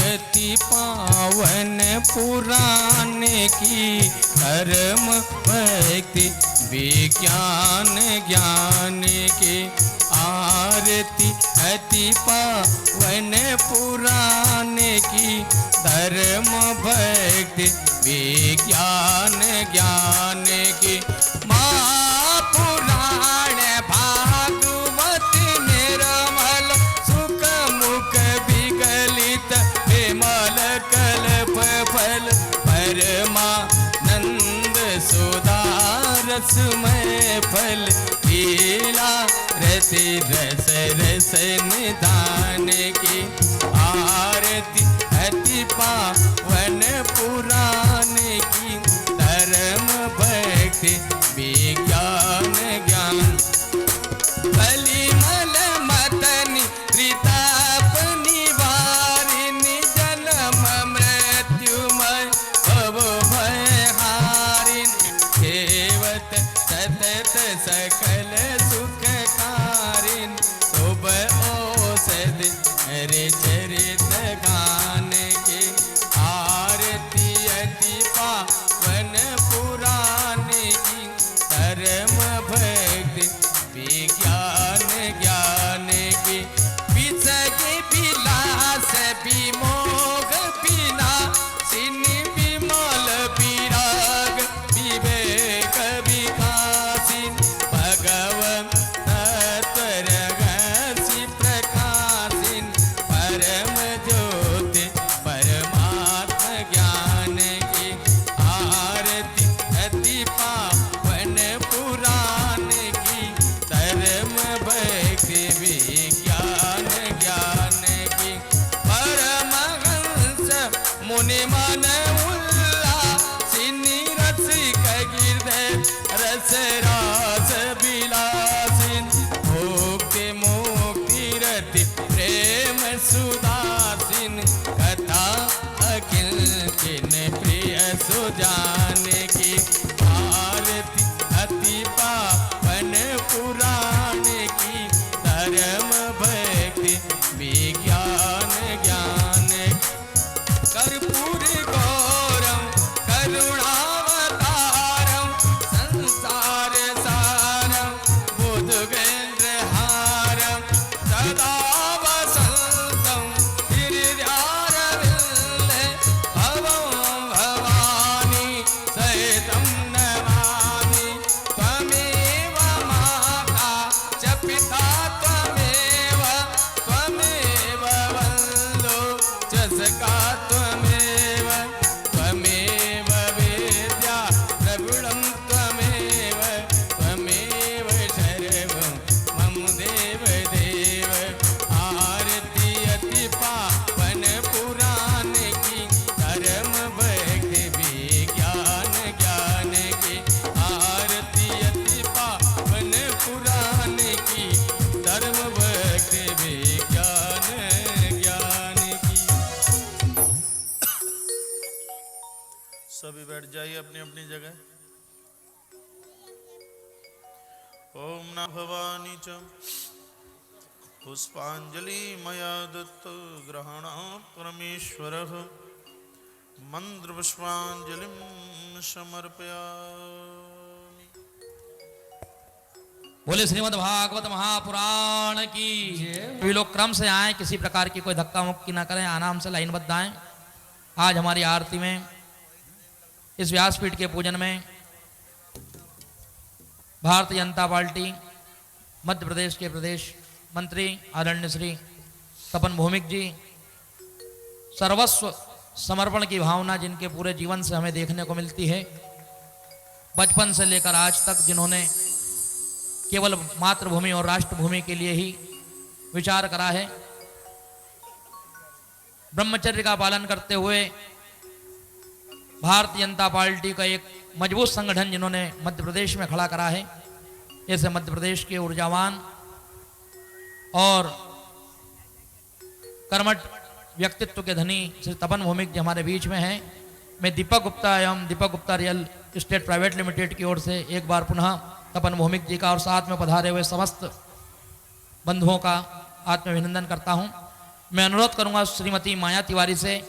अति पावन पुराण की धर्म भक्ति विज्ञान ज्ञान के आरती अति पावन पुराण की धर्म भक्ति विज्ञान ज्ञान की महापुराण भागवत निर्मल सुख मुख विगलित विमल कल्प फल परमानंद सुधारसमय फल लीला रति रस रस निधान की आरती अति पावन पुराण की धर्म भक्ति विज्ञान ज्ञान बलिमल मतनि त्रिताप निवारिणि जन्म मृत्युमय भव भयहारिणि सेवत सतत सकल सुखकारिणि शुभ औषध हरे चरित गान के आरती अति पावन पुराण की धर्म भक्ति विज्ञान ज्ञान की विषय विलास विमोह विनाशिनी विमल विराग विवेक विकासिन भगवन् तत्व रहस्य प्रकाशिन परम ज्योति परमात्मा ज्ञान की आरती अति पावन पुराण की धर्म भक्ति विज्ञान ज्ञान की परमहंस मुनि मन उल्लासिनी रसिक गिरधर रस रास विलासिन भोक्ति मुक्ति रति प्रेम सुदासिन कथा अखिल किन प्रिय सुजान की आरती अति पावन पुराण की धर्म भक्ति विज्ञान ज्ञान कर्पूर गौरम करुणावतारम संसार सारम बुद्धगेन्द्र हारम सदा वसंतम गिरिजारविंदे भवं भवानी सहितं नमामि त्वमेव माता च पिता त्वमेव त्वमेव वन्दो च सखा त्वमेव त्वमेव वेद्या प्रभुणं त्वमेव त्वमेव सर्वं मम देव देव आरती अति पावन पुराण की धर्म भक्ति विज्ञान ज्ञान की आरती अति पावन पुराण की धर्म भक्ति विज्ञान ज्ञान की। सभी बैठ जाइए अपनी अपनी जगह। ओम नमः भवानी च पुष्पांजलि मया दत्त ग्रहणात् परमेश्वरः मंत्र पुष्पांजलिं समर्पयामि। बोले श्रीमद् भागवत महापुराण की वे लोग क्रम से आए, किसी प्रकार की कोई धक्का मुक्की ना करें, आराम से लाइनबद्ध आए। आज हमारी आरती में इस व्यासपीठ के पूजन में भारतीय जनता पार्टी मध्य प्रदेश के प्रदेश मंत्री आदरणीय श्री तपन भौमिक जी सर्वस्व समर्पण की भावना जिनके पूरे जीवन से हमें देखने को मिलती है, बचपन से लेकर आज तक जिन्होंने केवल मातृभूमि और राष्ट्रभूमि के लिए ही विचार करा है, ब्रह्मचर्य का पालन करते हुए भारतीय जनता पार्टी का एक मजबूत संगठन जिन्होंने मध्य प्रदेश में खड़ा करा है, ऐसे मध्य प्रदेश के ऊर्जावान और कर्मठ व्यक्तित्व के धनी श्री तपन भौमिक जी हमारे बीच में हैं। मैं दीपक गुप्ता एवं Deepak Gupta real estate private limited की ओर से एक बार पुनः तपन भौमिक जी का और साथ में पधारे हुए समस्त बंधुओं का आत्माभिनंदन करता हूं। मैं अनुरोध करूंगा श्रीमती माया तिवारी से,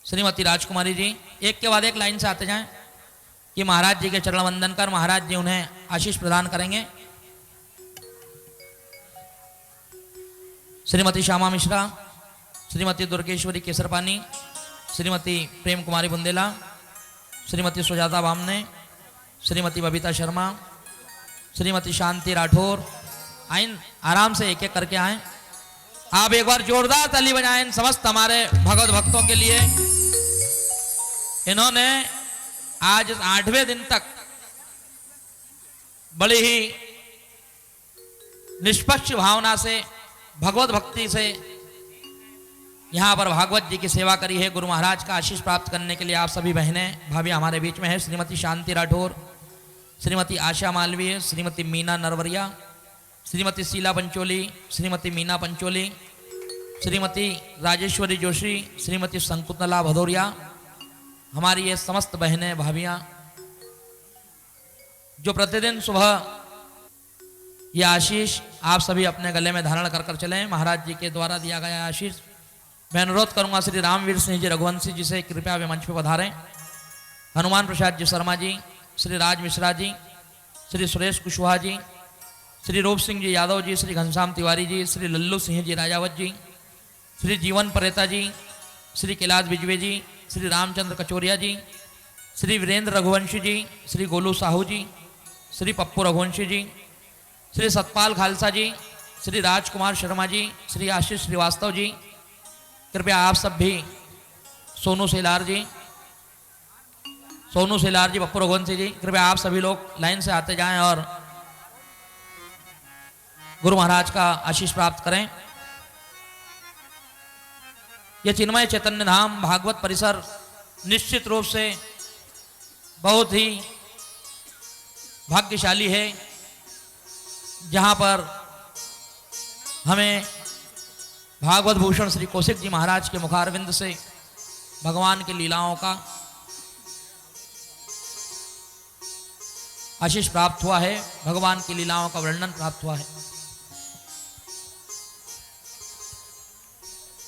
श्रीमती राजकुमारी जी एक के बाद एक लाइन से आते जाएं कि महाराज जी के चरण वंदन कर महाराज जी उन्हें आशीष प्रदान करेंगे। श्रीमती श्यामा मिश्रा, श्रीमती दुर्गेश्वरी केसरपानी, श्रीमती प्रेम कुमारी बुंदेला, श्रीमती सुजाता बामने, श्रीमती बबीता शर्मा, श्रीमती शांति राठौर। आइन आराम से एक एक करके आए। आप एक बार जोरदार ताली बजाएं समस्त हमारे भगवत भक्तों के लिए। इन्होंने आज 8वें दिन तक बड़ी ही निष्पक्ष भावना से भगवत भक्ति से यहाँ पर भागवत जी की सेवा करी है। गुरु महाराज का आशीष प्राप्त करने के लिए आप सभी बहनें भाभी हमारे बीच में है। श्रीमती शांति राठौर, श्रीमती आशा मालवीय, श्रीमती मीना नरवरिया, श्रीमती शीला पंचोली, श्रीमती मीना पंचोली, श्रीमती राजेश्वरी जोशी, श्रीमती शंकुतला भदौरिया, हमारी ये समस्त बहनें भाभियाँ जो प्रतिदिन सुबह ये आशीष आप सभी अपने गले में धारण कर चलें। महाराज जी के द्वारा दिया गया आशीष मैं अनुरोध करूंगा श्री रामवीर सिंह जी रघुवंशी जी से कृपया वे मंच पर पधारें। हनुमान प्रसाद जी शर्मा जी, श्री राज मिश्रा जी, श्री सुरेश कुशवाहा जी, श्री रूप सिंह जी यादव जी, श्री घनश्याम तिवारी जी, श्री लल्लू सिंह जी राजावत जी, श्री जीवन परेता जी, श्री कैलाश बिजवे जी, श्री रामचंद्र कचोरिया जी, श्री वीरेंद्र रघुवंशी जी, श्री गोलू साहू जी, श्री पप्पू रघुवंशी जी, श्री सतपाल खालसा जी, श्री राजकुमार शर्मा जी, श्री आशीष श्रीवास्तव जी। कृपया आप सब भी सोनू सेलार जी, पप्पू रघुवंशी जी, कृपया आप सभी लोग लाइन से आते जाएं और गुरु महाराज का आशीष प्राप्त करें। यह चिन्मय चैतन्य धाम भागवत परिसर निश्चित रूप से बहुत ही भाग्यशाली है, जहां पर हमें भागवत भूषण श्री कौशिक जी महाराज के मुखारविंद से भगवान की लीलाओं का आशीष प्राप्त हुआ है, भगवान की लीलाओं का वर्णन प्राप्त हुआ है।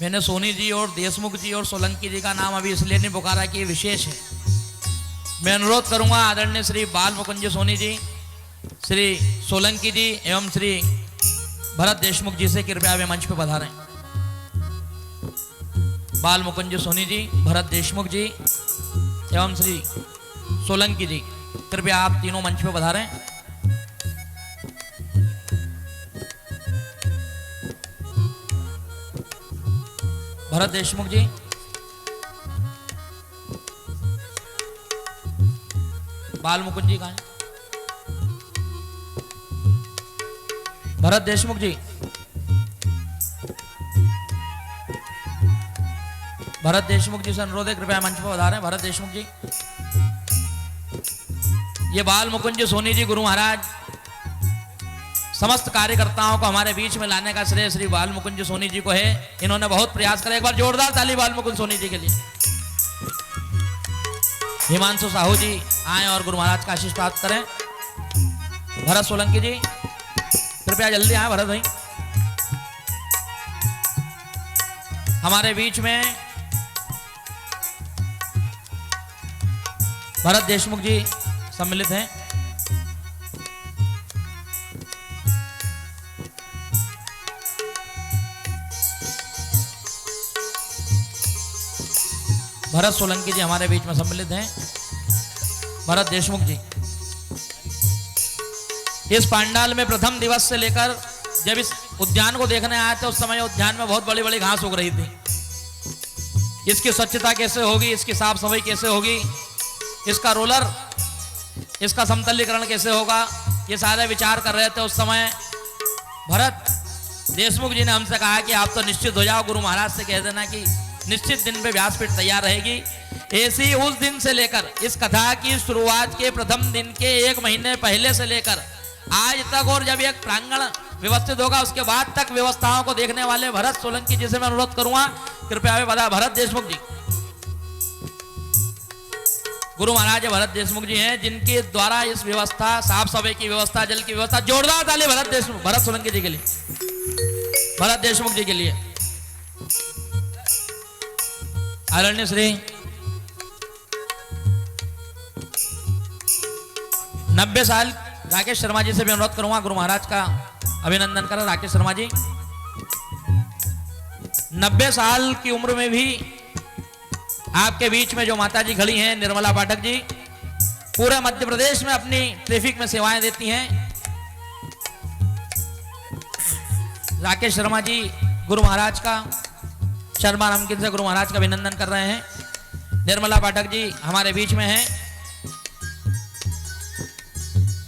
मैंने सोनी जी और देशमुख जी और सोलंकी जी का नाम अभी इसलिए नहीं पुकारा कि ये विशेष है। मैं अनुरोध करूंगा आदरणीय श्री बाल मुकुंज सोनी जी, श्री सोलंकी जी एवं श्री भरत देशमुख जी से कृपया वे मंच पर पधारें। बाल मुकुंज सोनी जी, भरत देशमुख जी एवं श्री सोलंकी जी, कृपया आप तीनों मंच पर पधारें। भरत देशमुख जी, बाल मुकुंद जी कहाँ हैं? भरत देशमुख जी, भरत देशमुख जी से अनुरोध है कृपया मंच पर पधारें। भरत देशमुख जी, ये बाल मुकुंज सोनी जी गुरु महाराज समस्त कार्यकर्ताओं को हमारे बीच में लाने का श्रेय श्री बाल मुकुंज सोनी जी को है। इन्होंने बहुत प्रयास करा। एक बार जोरदार ताली बाल मुकुंज सोनी जी के लिए। हिमांशु साहू जी आए और गुरु महाराज का आशीष प्राप्त करें। भरत सोलंकी जी कृपया जल्दी आए। भरत भाई हमारे बीच में भरत देशमुख जी सम्मिलित हैं। भरत सोलंकी जी हमारे बीच में सम्मिलित हैं। भरत देशमुख जी इस पांडाल में प्रथम दिवस से लेकर जब इस उद्यान को देखने आए थे उस समय उद्यान में बहुत बड़ी बड़ी घास उग रही थी। इसकी स्वच्छता कैसे होगी, इसकी साफ सफाई कैसे होगी, इसका रोलर, इसका समतलीकरण कैसे होगा, ये सारे विचार कर रहे थे उस समय। भरत देशमुख जी ने हमसे कहा कि आप तो निश्चित हो जाओ, गुरु महाराज से कह देना कि निश्चित दिन पे व्यासपीठ तैयार रहेगी। ऐसी उस दिन से लेकर इस कथा की शुरुआत के प्रथम दिन के 1 महीने पहले से लेकर आज तक, और जब एक प्रांगण व्यवस्थित होगा उसके बाद तक व्यवस्थाओं को देखने वाले भरत सोलंकी जी से मैं अनुरोध करूंगा, कृपया वे बता। भरत देशमुख जी, गुरु महाराज भरत देशमुख जी हैं, जिनके द्वारा इस व्यवस्था, साफ सफाई की व्यवस्था, जल की व्यवस्था, जोरदार ताली भरत देशमुख, भरत सोलंकी जी के लिए, भरत देशमुख जी के लिए। आदरणीय श्री 90 साल राकेश शर्मा जी से भी अनुरोध करूंगा, गुरु महाराज का अभिनंदन करें। राकेश शर्मा जी 90 साल की उम्र में भी आपके बीच में जो माता जी खड़ी हैं, निर्मला पाठक जी, पूरे मध्य प्रदेश में अपनी ट्रैफिक में सेवाएं देती हैं। राकेश शर्मा जी गुरु महाराज का, शर्मा नमकीन से गुरु महाराज का अभिनंदन कर रहे हैं। निर्मला पाठक जी हमारे बीच में हैं।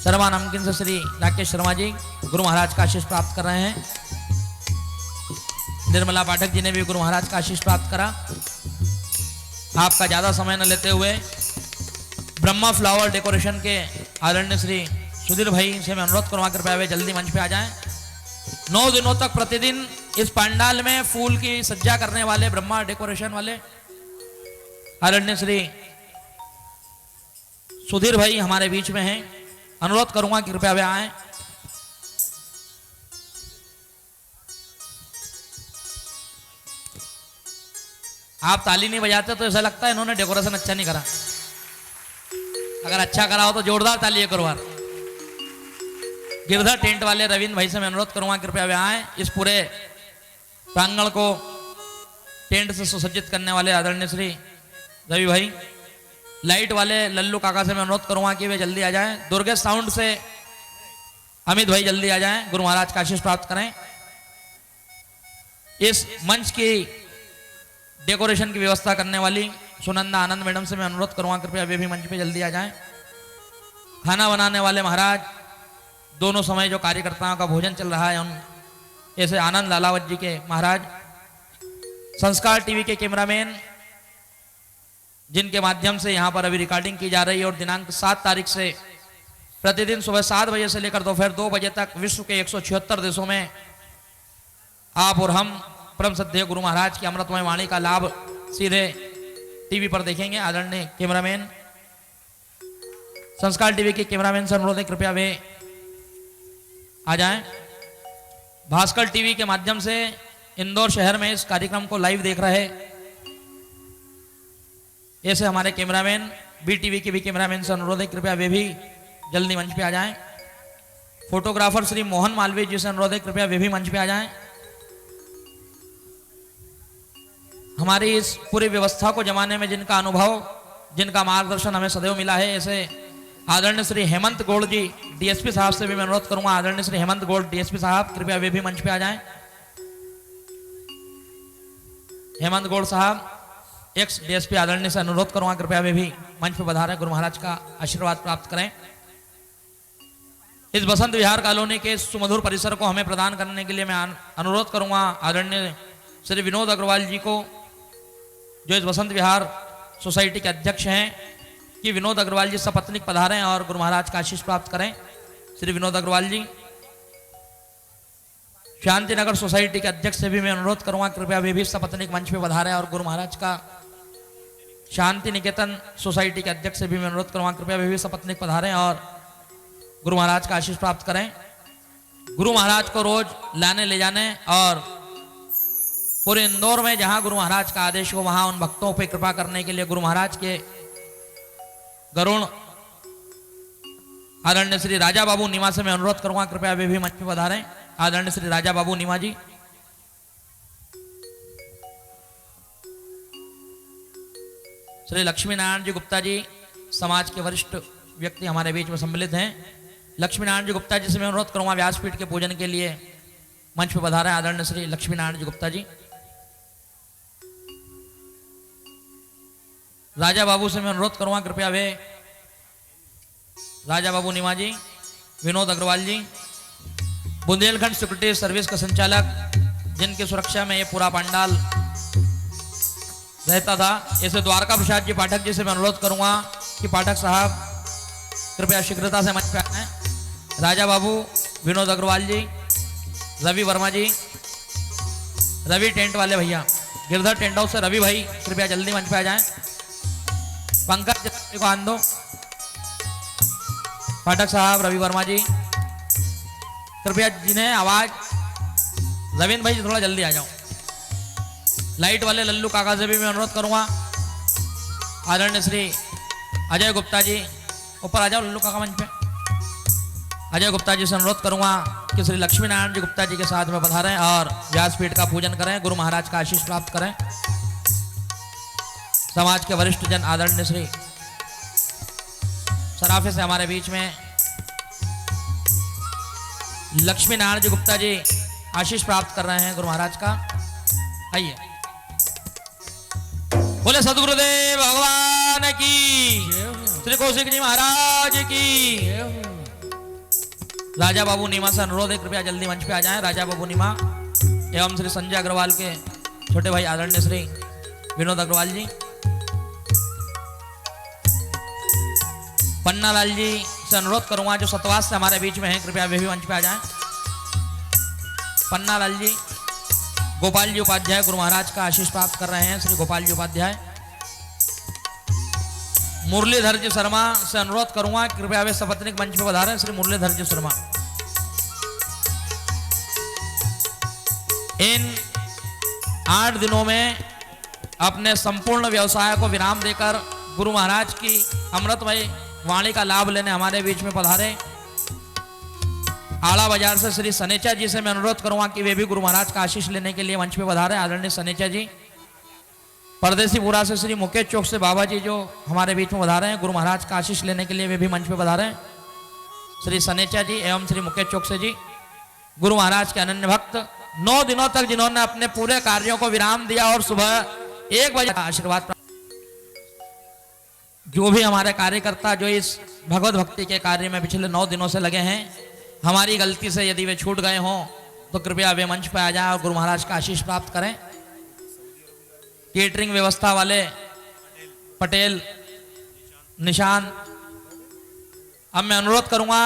शर्मा नमकीन से श्री राकेश शर्मा जी गुरु महाराज का आशीष प्राप्त कर रहे हैं। निर्मला पाठक जी ने भी गुरु महाराज का आशीष प्राप्त करा। आपका ज्यादा समय न लेते हुए ब्रह्मा फ्लावर डेकोरेशन के आदरणीय श्री सुधीर भाई से मैं अनुरोध करूंगा, कृपया वे जल्दी मंच पे आ जाएं। 9 दिनों तक प्रतिदिन इस पंडाल में फूल की सज्जा करने वाले ब्रह्मा डेकोरेशन वाले आदरणीय श्री सुधीर भाई हमारे बीच में हैं। अनुरोध करूंगा कि कृपया वे आए। आप ताली नहीं बजाते तो ऐसा लगता है इन्होंने डेकोरेशन अच्छा नहीं करा। अगर अच्छा करा हो तो जोरदार ताली करो यार। गिरधर टेंट वाले रविंद्र भाई से मैं अनुरोध करूंगा, कृपया वे आए। इस पूरे प्रांगण को टेंट से सुसज्जित करने वाले आदरणीय श्री रवि भाई। लाइट वाले लल्लू काका से मैं अनुरोध करूंगा कि वे जल्दी आ जाएं। दुर्गे साउंड से अमित भाई जल्दी आ जाएं, गुरु महाराज का आशीष प्राप्त करें। इस मंच की डेकोरेशन की व्यवस्था करने वाली सुनंदा आनंद मैडम से मैं अनुरोध करूंगा, कृपया वे भी मंच पे जल्दी आ जाएं। खाना बनाने वाले महाराज, दोनों समय जो कार्यकर्ताओं का भोजन चल रहा है, उन ऐसे आनंद लालावत जी के महाराज। संस्कार टीवी के कैमरामैन, जिनके माध्यम से यहाँ पर अभी रिकॉर्डिंग की जा रही है और दिनांक 7 तारीख से प्रतिदिन सुबह 7 बजे से लेकर दोपहर 2 बजे तक विश्व के 176 देशों में आप और हम परम श्रद्धेय गुरु महाराज की अमृतमय वाणी का लाभ सीधे टीवी पर देखेंगे। आदरणीय कैमरामैन, संस्कार टीवी के कैमरामैन से अनुरोध है, कृपया वे आ जाएं। भास्कर टीवी के माध्यम से इंदौर शहर में इस कार्यक्रम को लाइव देख रहे ऐसे हमारे कैमरामैन, बी टीवी के भी कैमरामैन से अनुरोध है, कृपया वे भी जल्दी मंच पे आ जाएं। फोटोग्राफर श्री मोहन मालवीय जी से अनुरोध है, कृपया वे भी मंच पे आ जाएं। हमारी इस पूरी व्यवस्था को जमाने में जिनका अनुभव, जिनका मार्गदर्शन हमें सदैव मिला है, ऐसे आदरणीय श्री हेमंत गौड़ जी डीएसपी साहब से भी मैं अनुरोध करूंगा। आदरणीय श्री हेमंत गौड़ डीएसपी साहब, कृपया वे भी मंच पे आ जाएं। हेमंत गौड़ साहब एक्स डीएसपी आदरणीय से अनुरोध करूंगा, कृपया वे भी मंच पे पधारें, गुरु महाराज का आशीर्वाद प्राप्त करें। इस बसंत विहार कॉलोनी के सुमधुर परिसर को हमें प्रदान करने के लिए मैं अनुरोध करूंगा आदरणीय श्री विनोद अग्रवाल जी को, जो इस बसंत विहार सोसाइटी के अध्यक्ष हैं, कि विनोद अग्रवाल जी सपत्नीक पधारें और गुरु महाराज का आशीष प्राप्त करें। श्री विनोद अग्रवाल जी। शांतिनगर सोसाइटी के अध्यक्ष से भी मैं अनुरोध करूंगा, कृपया वे भी सपत्नीक मंच पे पधारें और गुरु महाराज का, शांति निकेतन सोसाइटी के अध्यक्ष से भी मैं अनुरोध करूंगा, कृपया वे भी सपत्नीक पधारें और गुरु महाराज का आशीष प्राप्त करें। गुरु महाराज को रोज लाने ले जाने और पूरे इंदौर में जहां गुरु महाराज का आदेश हो वहां उन भक्तों पर कृपा करने के लिए गुरु महाराज के गरुण आदरणीय श्री राजा बाबू नीमा से मैं अनुरोध करूंगा, कृपया वे भी मंच पे पधारें। आदरणीय श्री राजा बाबू नीमा जी। श्री लक्ष्मी नारायण जी गुप्ता जी समाज के वरिष्ठ व्यक्ति हमारे बीच में सम्मिलित हैं। लक्ष्मी नारायण जी गुप्ता जी से मैं अनुरोध करूंगा, व्यासपीठ के पूजन के लिए मंच पे पधारें। आदरणीय श्री लक्ष्मी नारायण जी गुप्ता जी। राजा बाबू से मैं अनुरोध करूंगा, कृपया वे राजा बाबू नीमा जी। विनोद अग्रवाल जी, बुंदेलखंड सिक्योरिटी सर्विस का संचालक, जिनकी सुरक्षा में ये पूरा पंडाल रहता था। ऐसे द्वारका प्रसाद जी पाठक जी से मैं अनुरोध करूंगा कि पाठक साहब कृपया शीघ्रता से मंच पे आए। राजा बाबू, विनोद अग्रवाल जी, रवि वर्मा जी, रवि टेंट वाले भैया, गिरधर टेंट हाउस से रवि भाई कृपया जल्दी मंच पे आ जाएं। पंकज को आन दो। पाठक साहब, रवि वर्मा जी, कृपया जिन्हें आवाज, रविंद्र भाई थोड़ा जल्दी आ जाओ। लाइट वाले लल्लू काका से भी मैं अनुरोध करूंगा। आदरणीय श्री अजय गुप्ता जी ऊपर आ जाओ, लल्लू काका मंच पे। अजय गुप्ता जी से अनुरोध करूंगा कि श्री लक्ष्मी नारायण जी गुप्ता जी के साथ में पधारें और व्यासपीठ का पूजन करें, गुरु महाराज का आशीष प्राप्त करें। समाज के वरिष्ठ जन आदरणीय श्री सराफे से हमारे बीच में लक्ष्मी नारायण जी गुप्ता जी आशीष प्राप्त कर रहे हैं गुरु महाराज का। आइए, बोले सदगुरुदेव भगवान की, श्री कौशिक जी महाराज की। राजा बाबू नीमा से अनुरोध है कृपया जल्दी मंच पे आ जाएं। राजा बाबू नीमा एवं श्री संजय अग्रवाल के छोटे भाई आदरणीय श्री विनोद अग्रवाल जी। पन्ना लाल जी से अनुरोध करूंगा जो सतवास से हमारे बीच में हैं, कृपया वे भी मंच पे आ जाएं। पन्ना लाल जी, गोपाल जी उपाध्याय गुरु महाराज का आशीष प्राप्त कर रहे हैं, श्री गोपाल जी उपाध्याय। मुरलीधर जी शर्मा से अनुरोध करूंगा कृपया वे सपत्निक मंच पे पधारें, श्री मुरलीधर जी शर्मा। इन 8 दिनों में अपने संपूर्ण व्यवसाय को विराम देकर गुरु महाराज की अमृतमय वाणी का लाभ लेने हमारे बीच में पधारे। आला बाजार से श्री सनेचा जी से मैं अनुरोध करूंगा कि वे भी गुरु महाराज का आशीष लेने के लिए मंच पे पधारे, आदरणीय सनेचा जी। परदेसीपुरा से श्री मुकेश चौक से बाबा जी जो हमारे बीच में पधारे हैं, गुरु महाराज का आशीष लेने के लिए वे भी मंच पे पधारे, श्री सनेचा जी एवं श्री मुकेश चौक से जी। गुरु महाराज के अनन्य भक्त 9 दिनों तक जिन्होंने अपने पूरे कार्यों को विराम दिया और सुबह 1 बजे आशीर्वाद प्राप्त। जो भी हमारे कार्यकर्ता जो इस भगवत भक्ति के कार्य में पिछले 9 दिनों से लगे हैं, हमारी गलती से यदि वे छूट गए हों तो कृपया वे मंच पर आ जाएं और गुरु महाराज का आशीष प्राप्त करें। केटरिंग व्यवस्था वाले पटेल, निशान, अब मैं अनुरोध करूंगा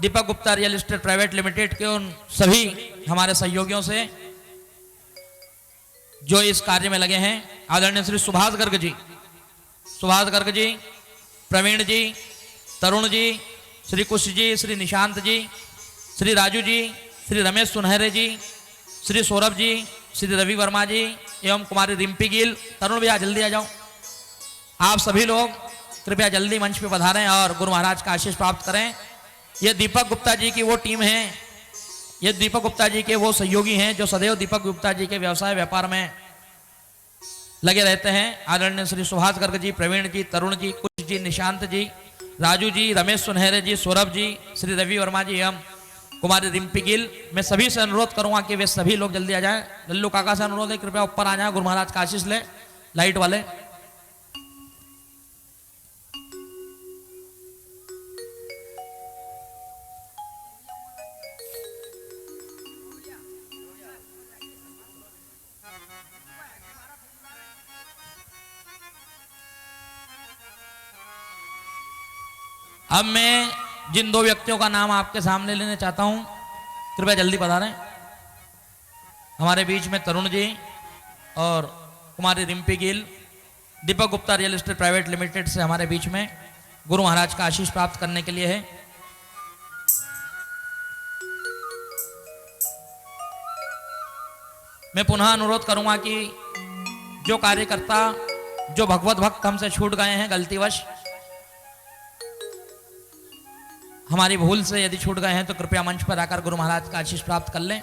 Deepak Gupta real estate private limited के उन सभी हमारे सहयोगियों से जो इस कार्य में लगे हैं, आदरणीय श्री सुभाष गर्ग जी, सुभाष गर्ग जी, प्रवीण जी, तरुण जी, श्री कुश जी, श्री निशांत जी, श्री राजू जी, श्री रमेश सुनहरे जी, श्री सौरभ जी, श्री रवि वर्मा जी एवं कुमारी रिम्पी गिल। तरुण भैया जल्दी आ जाओ। आप सभी लोग कृपया जल्दी मंच पे पधारें और गुरु महाराज का आशीष प्राप्त करें। ये दीपक गुप्ता जी की वो टीम है, ये दीपक गुप्ता जी के वो सहयोगी हैं जो सदैव दीपक गुप्ता जी के व्यवसाय व्यापार में लगे रहते हैं। आदरणीय श्री सुभाष गर्ग जी, प्रवीण जी, तरुण जी, कुश जी, निशांत जी, राजू जी, रमेश सुनहरे जी, सौरभ जी, श्री रवि वर्मा जी एवं कुमारी रिम्पी गिल। मैं सभी से अनुरोध करूंगा कि वे सभी लोग जल्दी आ जाएं। लल्लू काका से अनुरोध है कृपया ऊपर आ जाएं, गुरु महाराज का आशीष ले। लाइट वाले, अब मैं जिन 2 व्यक्तियों का नाम आपके सामने लेने चाहता हूं, कृपया जल्दी पधारें। हमारे बीच में तरुण जी और कुमारी Rimpy Gill Deepak Gupta real estate private limited से हमारे बीच में गुरु महाराज का आशीष प्राप्त करने के लिए है। मैं पुनः अनुरोध करूंगा कि जो कार्यकर्ता, जो भगवत भक्त हमसे छूट गए हैं गलतीवश, हमारी भूल से यदि छूट गए हैं तो कृपया मंच पर आकर गुरु महाराज का आशीष प्राप्त कर लें।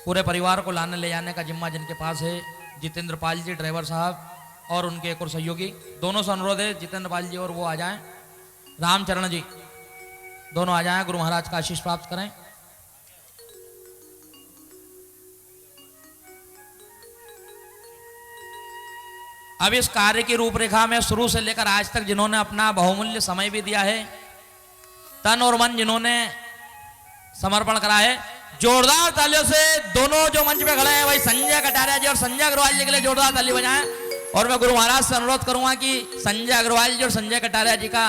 पूरे परिवार को लाने ले जाने का जिम्मा जिनके पास है, जितेंद्र पाल जी ड्राइवर साहब और उनके एक और सहयोगी, दोनों से अनुरोध है जितेंद्र पाल जी और वो आ जाएं। रामचरण जी दोनों आ जाएं, गुरु महाराज का आशीष प्राप्त करें। अब इस कार्य की रूपरेखा में शुरू से लेकर आज तक जिन्होंने अपना बहुमूल्य समय भी दिया है, तन और मन जिन्होंने समर्पण करा है, जोरदार तालियों से दोनों जो मंच पे खड़े हैं भाई संजय कटारिया जी और संजय अग्रवाल जी के लिए जोरदार ताली बजाएं। और मैं गुरु महाराज से अनुरोध करूंगा कि संजय अग्रवाल जी और संजय कटारिया जी का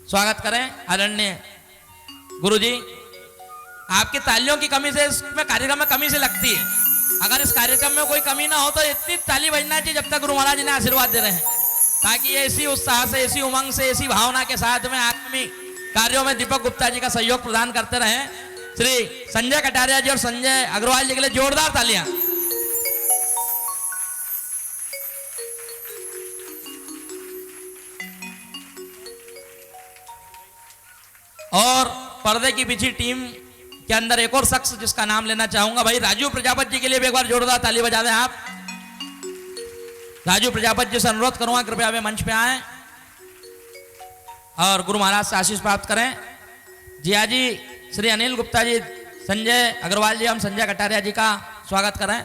स्वागत करें। आदरणीय गुरु जी, आपकी तालियों की कमी से इसमें कार्यक्रम में कमी से लगती है। अगर इस कार्यक्रम में कोई कमी ना हो तो इतनी ताली बजना चाहिए जब तक गुरु महाराज जी ने आशीर्वाद दे रहे हैं, ताकि ये इसी उत्साह से, इसी उमंग से, इसी भावना के साथ में आगामी कार्यों में दीपक गुप्ता जी का सहयोग प्रदान करते रहें। श्री संजय कटारिया जी और संजय अग्रवाल जी के लिए जोरदार तालियां। और पर्दे की पीछे टीम के अंदर एक और शख्स जिसका नाम लेना चाहूंगा भाई राजू प्रजापति जी के लिए भी एक बार जोरदार ताली बजा दें आप। राजू प्रजापति जी से अनुरोध करूंगा कृपया वे मंच पे आए और गुरु महाराज से आशीष प्राप्त करें। जिया जी, श्री अनिल गुप्ता जी, संजय अग्रवाल जी, हम संजय कटारिया जी का स्वागत करें।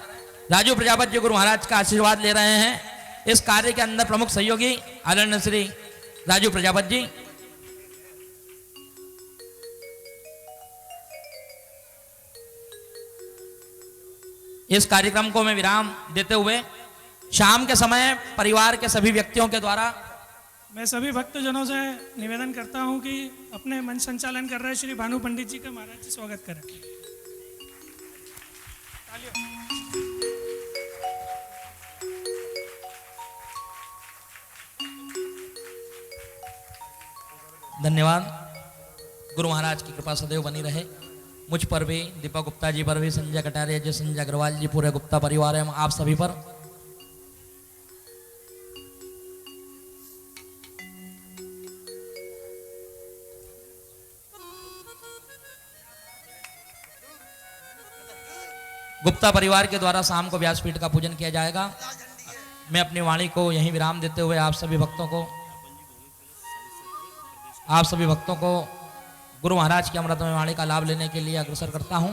राजू प्रजापति जी गुरु महाराज का आशीर्वाद ले रहे हैं। इस कार्य के अंदर प्रमुख सहयोगी आदरणीय श्री राजू प्रजापति जी। इस कार्यक्रम को मैं विराम देते हुए शाम के समय परिवार के सभी व्यक्तियों के द्वारा मैं सभी भक्तजनों से निवेदन करता हूं कि अपने मंच संचालन कर रहे श्री भानु पंडित जी का महाराज जी स्वागत करें। धन्यवाद। गुरु महाराज की कृपा सदैव बनी रहे मुझ पर भी, दीपक गुप्ता जी पर भी, संजय कटारिया जी, संजय अग्रवाल जी, पूरे गुप्ता परिवार है आप सभी पर। गुप्ता परिवार के द्वारा शाम को व्यासपीठ का पूजन किया जाएगा। मैं अपनी वाणी को यहीं विराम देते हुए आप सभी भक्तों को गुरु महाराज की अमृतमय वाणी का लाभ लेने के लिए अग्रसर करता हूं।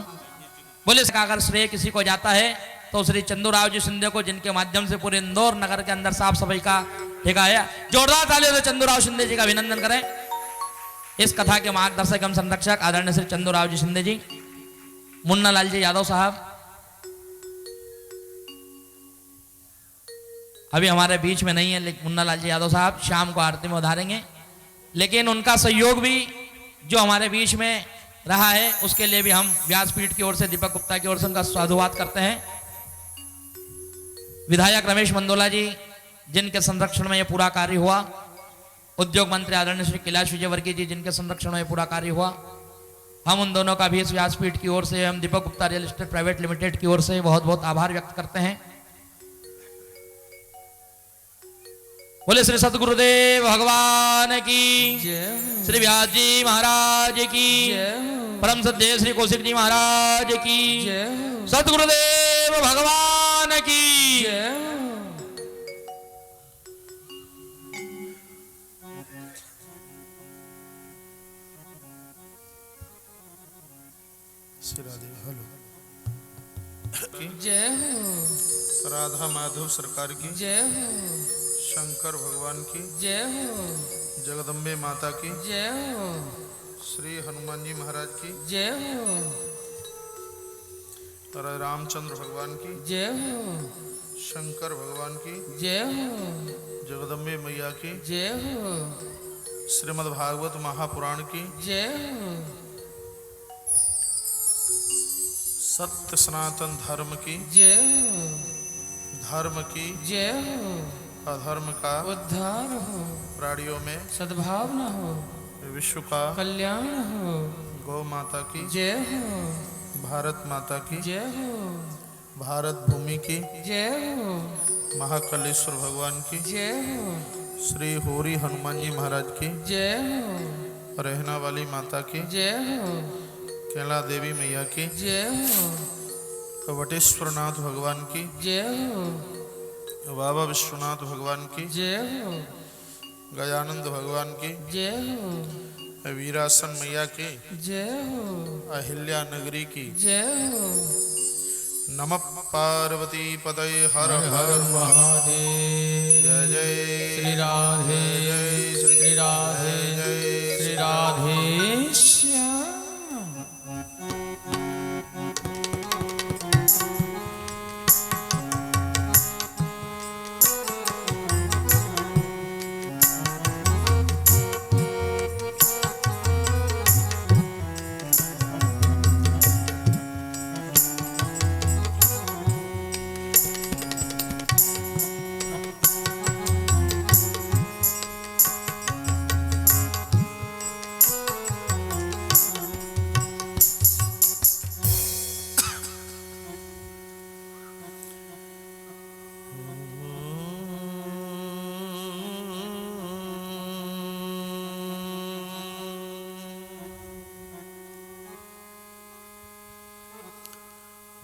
बोले अगर श्रेय किसी को जाता है तो श्री चंदूराव जी शिंदे को, जिनके माध्यम से पूरे इंदौर नगर के अंदर साफ सफाई का ठेका है। जोरदार तालियों से चंदूराव शिंदे जी का अभिनंदन करें। इस कथा के मार्गदर्शक एवं संरक्षक आदरणीय श्री चंदूराव जी शिंदे जी, मुन्ना लाल जी यादव साहब अभी हमारे बीच में नहीं है, लेकिन मुन्ना लाल जी यादव साहब शाम को आरती में उधारेंगे, लेकिन उनका सहयोग भी जो हमारे बीच में रहा है उसके लिए भी हम व्यासपीठ की ओर से, दीपक गुप्ता की ओर से उनका साधुवाद करते हैं। विधायक रमेश मंदोला जी, जिनके संरक्षण में यह पूरा कार्य हुआ, उद्योग मंत्री आदरणीय श्री कैलाश विजयवर्गीय जी, जिनके संरक्षण में यह पूरा कार्य हुआ, हम उन दोनों का भी इस व्यासपीठ की ओर से, हम Deepak Gupta real estate private limited की ओर से बहुत बहुत आभार व्यक्त करते हैं। बोले श्री सतगुरुदेव भगवान की, श्री व्यास जी महाराज की, परम सद्य श्री कौशिक जी महाराज की, सतगुरुदेव भगवान की। जय हो। राधा माधव सरकार की जय हो। शंकर भगवान की जय हो। जगदम्बे माता की जय हो। श्री हनुमान जी महाराज की जय हो। रामचंद्र भगवान की जय हो। शंकर भगवान की जय हो। जगदम्बे मैया की जय हो। श्रीमद् भागवत महापुराण की जय हो। सत्य सनातन धर्म की जय हो। धर्म की जय हो। अधर्म का उद्धार हो। प्राणियों में सद्भावना हो। विश्व का कल्याण हो। गौ माता की जय हो। भारत माता की जय हो। भारत भूमि की जय हो। महाकालेश्वर भगवान की जय हो। श्री होरी हनुमान जी महाराज की जय हो। रहना वाली माता की जय हो। कैला देवी मैया की जय हो। कवटेश्वरनाथ भगवान की जय हो। बाबा विश्वनाथ भगवान की जय हो। गजानंद भगवान की जय हो। वीरासन मैया की जय हो। अहिल्या नगरी की जय हो। नमः पार्वती पतये हर हर महादेव। जय जय श्री राधे जय श्री राधे जय श्री राधे।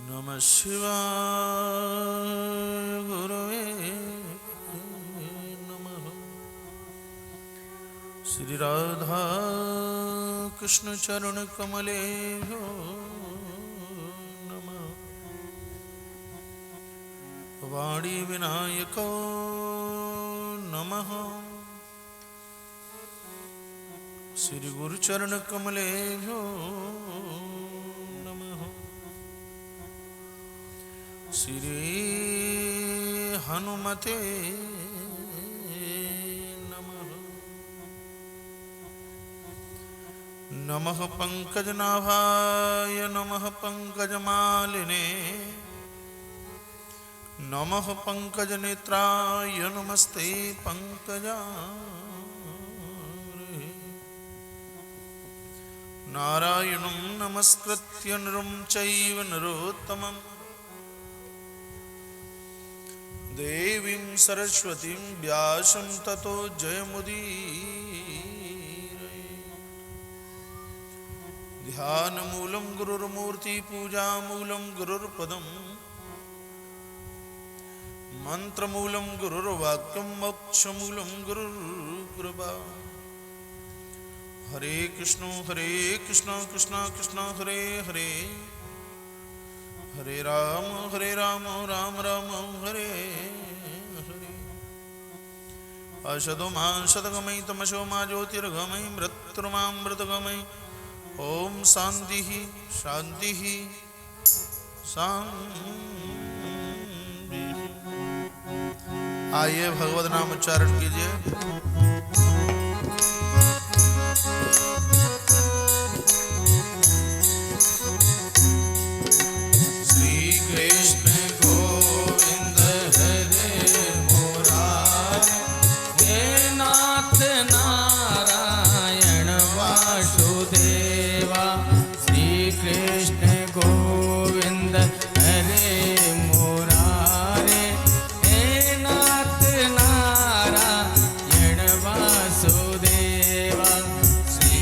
नमः शिवाय गुरुवे नमः। श्री राधा कृष्ण चरण कमलेभ्यो नमः। वाणी विनायको नमः। श्री गुरुचरण कमलेभ्यो नमः। श्री हनुमते नमः। नमः पंकजनाभाय नमः पंकजमालिने नमः पंकजनेत्राय नमस्ते पंकजारे। नारायणं नमस्कृत्य नरं चैव नरोत्तमं देवीं सरस्वतीं व्यासं ततो जयमुदीरये। ध्यानमूलं गुरुर्मूर्तिपूजामूलं गुरुर्पदम् मंत्रमूलं गुरुर्वाक्यं मोक्षमूलं गुरुर्कृपा। हरे कृष्ण कृष्ण कृष्ण हरे हरे हरे राम राम राम हरे हरे। अशदो मां शतगमयि तमसो मा ज्योतिर्गमयि मृत्युर्मां मृतगमयि। ओम शांति शांति शांति। आइए भगवत नाम उच्चारण कीजिए। श्री कृष्ण गोविंद हरे मुरारी हे नाथ नारायण वासुदेवा। श्री कृष्ण गोविंद हरे मुरारे। हे नाथ नारायण वासुदेवा। श्री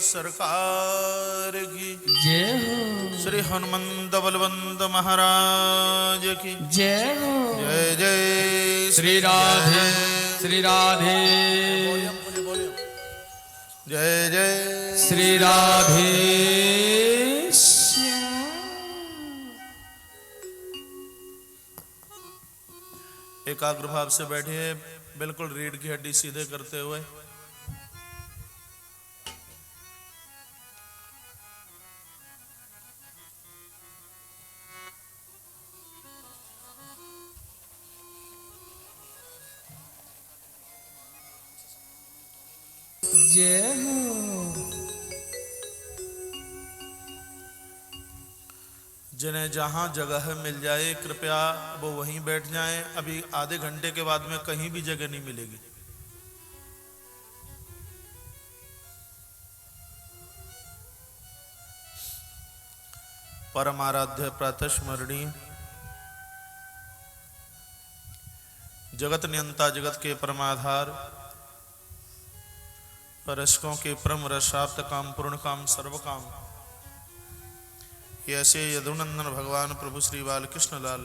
सरकार की जय हो, श्री हनुमंत बलवंत महाराज की जय हो। जय जय श्री राधे, श्री राधे, जय जय श्री राधे। एकाग्र भाव से बैठिए, बिल्कुल रीढ़ की हड्डी सीधे करते हुए। जय हो। जिन्हें जहां जगह मिल जाए कृपया वो वहीं बैठ जाएं। अभी आधे घंटे के बाद में कहीं भी जगह नहीं मिलेगी। परम आराध्य प्रातस्मरणीय जगत नियंता, जगत के परमाधार, रसकों के परम रसाप्त काम, पूर्ण काम, सर्व काम, ऐसे यदुनंदन भगवान प्रभु श्री बाल कृष्ण लाल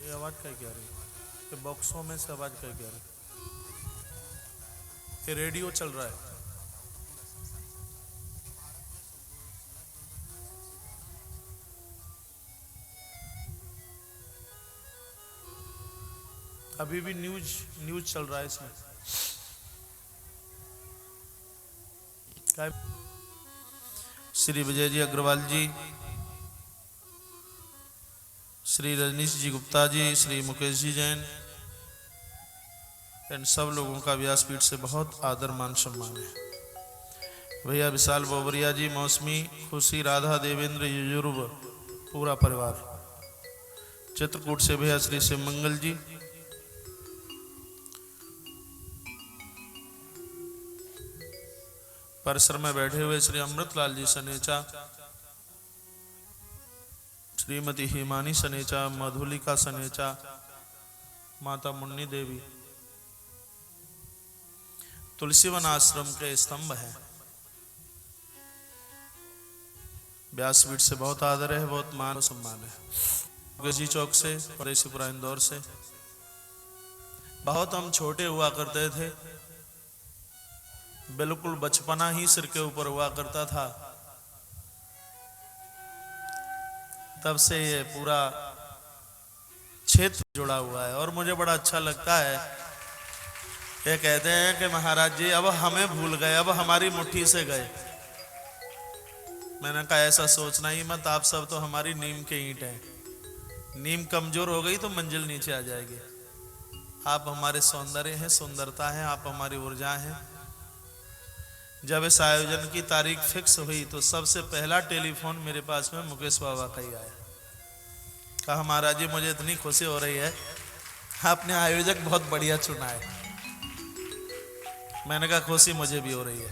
ये आवाज क्या कह रही है? ये बॉक्सों में से आवाज क्या कह रही है? ये रेडियो चल रहा है। अभी भी न्यूज चल रहा है इसमें। श्री विजय जी अग्रवाल जी, श्री रजनीश जी गुप्ता जी, श्री मुकेश जी जैन, इन सब लोगों का व्यासपीठ से बहुत आदर मान सम्मान है। भैया विशाल बोबरिया जी, मौसमी, खुशी, राधा, देवेंद्र, युजुर्व, पूरा परिवार। चित्रकूट से भैया श्री शिव मंगल जी, परिसर में बैठे हुए श्री अमृतलाल जी सनेचा, श्रीमती हिमानी सनेचा, मधुलिका सनेचा, माता मुन्नी देवी, तुलसीवन आश्रम के स्तंभ हैं। व्यासपीठ से बहुत आदर है, बहुत मान सम्मान है। जी चौक से, परेशीपुरा इंदौर से। बहुत हम छोटे हुआ करते थे, बिल्कुल बचपना ही सिर के ऊपर हुआ करता था। तब से ये पूरा क्षेत्र जुड़ा हुआ है और मुझे बड़ा अच्छा लगता है। ये कहते हैं कि महाराज जी अब हमें भूल गए, अब हमारी मुट्ठी से गए। मैंने कहा ऐसा सोचना ही मत, आप सब तो हमारी नीम के ईंट हैं। नीम कमजोर हो गई तो मंजिल नीचे आ जाएगी। आप हमारे सौंदर्य हैं, सुंदरता है, आप हमारी ऊर्जा हैं। जब इस आयोजन की तारीख फिक्स हुई तो सबसे पहला टेलीफोन मेरे पास में मुकेश बाबा का ही आया। कहा महाराज जी मुझे इतनी खुशी हो रही है, आपने आयोजक बहुत बढ़िया चुना है। मैंने कहा खुशी मुझे भी हो रही है।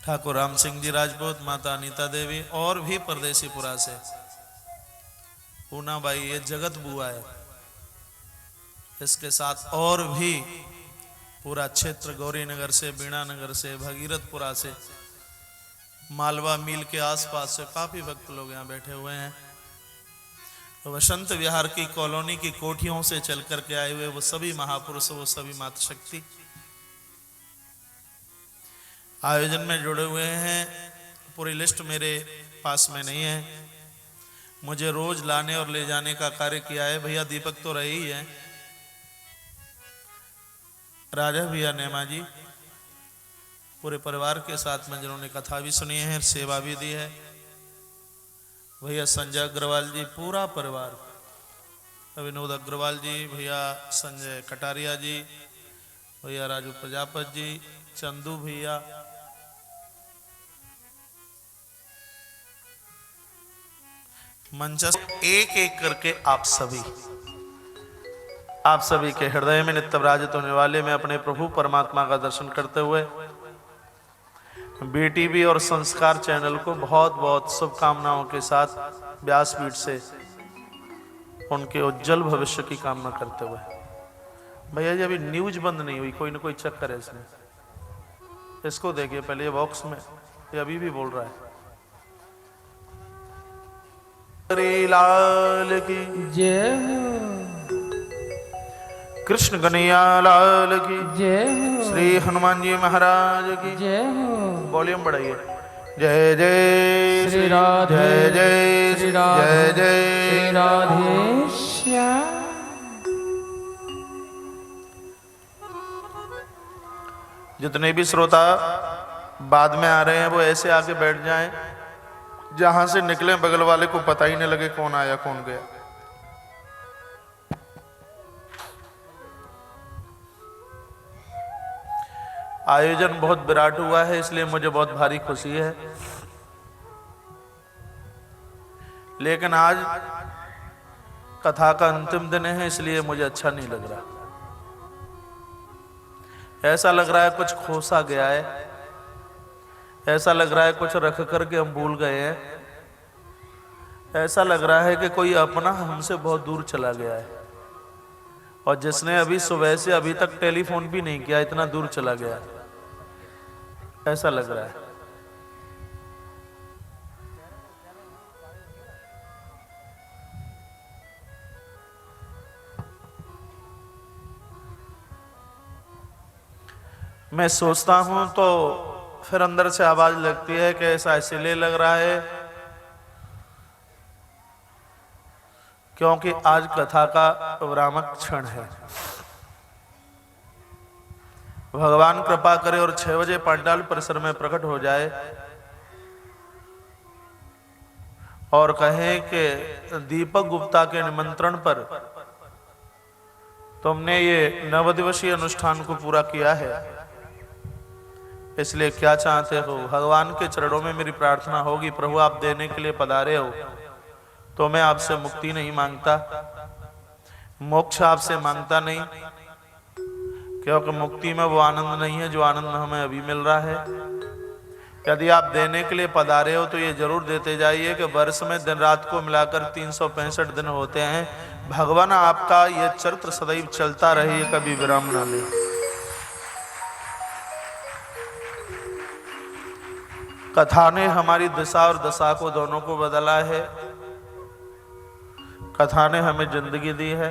ठाकुर राम सिंह जी राजपूत, माता अनीता देवी और भी परदेसीपुरा से, पूना बाई, ये जगत बुआ है, इसके साथ और भी पूरा क्षेत्र, गौरी नगर से, बीणा नगर से, भगीरथपुरा से, मालवा मील के आसपास से काफी भक्त लोग यहाँ बैठे हुए हैं। वसंत विहार की कॉलोनी की कोठियों से चल करके आए हुए वो सभी महापुरुष, वो सभी मातृशक्ति आयोजन में जुड़े हुए हैं। पूरी लिस्ट मेरे पास में नहीं है, मुझे रोज लाने और ले जाने का कार्य किया है। भैया दीपक तो रहे ही है, राजा भैया नेमा जी पूरे परिवार के साथ में जिन्होंने कथा भी सुनी है, सेवा भी दी है। भैया संजय अग्रवाल जी, पूरा परिवार, विनोद अग्रवाल जी, भैया संजय कटारिया जी, भैया राजू प्रजापत जी, चंदू भैया, मंच एक एक करके आप सभी के हृदय में नित्य विराजित होने वाले मैं अपने प्रभु परमात्मा का दर्शन करते हुए बीटीवी और संस्कार चैनल को बहुत बहुत शुभकामनाओं के साथ व्यासपीठ से उनके उज्जवल भविष्य की कामना करते हुए। भैया जी अभी न्यूज बंद नहीं हुई, कोई ना कोई चक्कर है इसमें, इसको देखिए पहले, ये बॉक्स में ये अभी भी बोल रहा है। हरि लाल की जय हो, कृष्ण कन्हैया लाल की जय हो, श्री हनुमान जी महाराज की जय हो। वॉल्यूम बढ़ाइए। जय जय श्री राधे, जय जय श्री राधे, जय जय श्री राधे श्याम। जितने भी श्रोता बाद में आ रहे हैं वो ऐसे आके बैठ जाएं जहां से निकले बगल वाले को पता ही नहीं लगे कौन आया कौन गया। आयोजन बहुत विराट हुआ है, इसलिए मुझे बहुत भारी खुशी है, लेकिन आज कथा का अंतिम दिन है इसलिए मुझे अच्छा नहीं लग रहा। ऐसा लग रहा है कुछ खोसा गया है, ऐसा लग रहा है कुछ रख करके हम भूल गए हैं, ऐसा लग रहा है कि कोई अपना हमसे बहुत दूर चला गया है और जिसने अभी सुबह से अभी तक टेलीफोन भी नहीं किया इतना दूर चला गया है, ऐसा लग रहा है। मैं सोचता हूं तो फिर अंदर से आवाज लगती है कि ऐसा इसलिए लग रहा है क्योंकि आज कथा का विरामक क्षण है। भगवान कृपा करे और 6 बजे पंडाल परिसर में प्रकट हो जाए और कहे कि दीपक गुप्ता के निमंत्रण पर तुमने ये 9 दिवसीय अनुष्ठान को पूरा किया है, इसलिए क्या चाहते हो। भगवान के चरणों में मेरी प्रार्थना होगी, प्रभु आप देने के लिए पधारे हो तो मैं आपसे मुक्ति नहीं मांगता, मोक्ष आपसे मांगता नहीं, क्योंकि मुक्ति में वो आनंद नहीं है जो आनंद हमें अभी मिल रहा है। यदि आप देने के लिए पधारे हो तो ये जरूर देते जाइए कि वर्ष में दिन रात को मिलाकर 365 दिन होते हैं। भगवान आपका ये चरित्र सदैव चलता रहे, कभी विराम ना ले। कथा ने हमारी दिशा और दशा को दोनों को बदला है। कथा ने हमें जिंदगी दी है,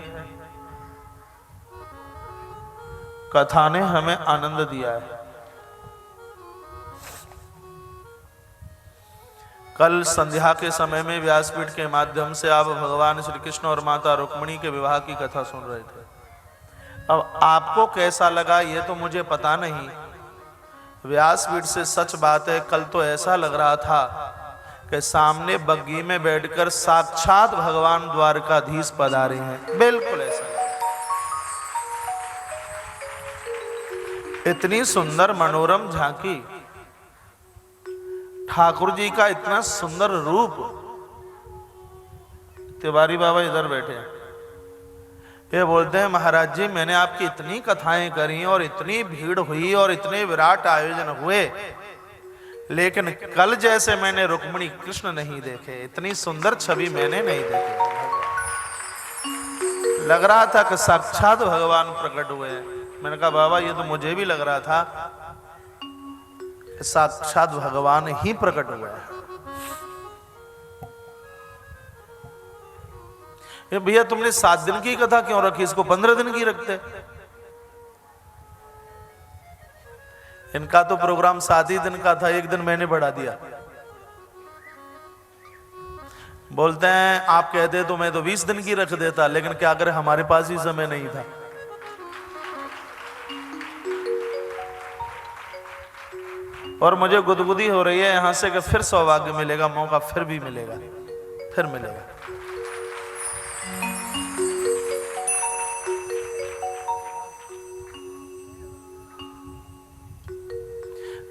कथा ने हमें आनंद दिया है। कल संध्या के समय में व्यासपीठ के माध्यम से आप भगवान श्री कृष्ण और माता रुक्मिणी के विवाह की कथा सुन रहे थे। अब आपको कैसा लगा ये तो मुझे पता नहीं। व्यासपीठ से सच बात है, कल तो ऐसा लग रहा था कि सामने बग्गी में बैठकर साक्षात भगवान द्वारकाधीश पधारे हैं, बिल्कुल ऐसा। इतनी सुंदर मनोरम झांकी, ठाकुर जी का इतना सुंदर रूप। तिवारी बाबा इधर बैठे हैं, ये बोलते हैं महाराज जी मैंने आपकी इतनी कथाएं करी और इतनी भीड़ हुई और इतने विराट आयोजन हुए, लेकिन कल जैसे मैंने रुक्मिणी कृष्ण नहीं देखे, इतनी सुंदर छवि मैंने नहीं देखी। लग रहा था कि साक्षात भगवान प्रकट हुए हैं। मैंने कहा बाबा ये तो मुझे भी लग रहा था कि साक्षात भगवान ही प्रकट हुए हैं। ये भैया तुमने 7 दिन की कथा क्यों रखी, इसको 15 दिन की रखते। इनका तो प्रोग्राम 7 ही दिन का था, एक दिन मैंने बढ़ा दिया। बोलते हैं आप कहते तो मैं तो 20 दिन की रख देता, लेकिन क्या करें हमारे पास ही समय नहीं था। और मुझे गुदगुदी हो रही है यहां से कि फिर सौभाग्य मिलेगा, मौका फिर भी मिलेगा, फिर मिलेगा।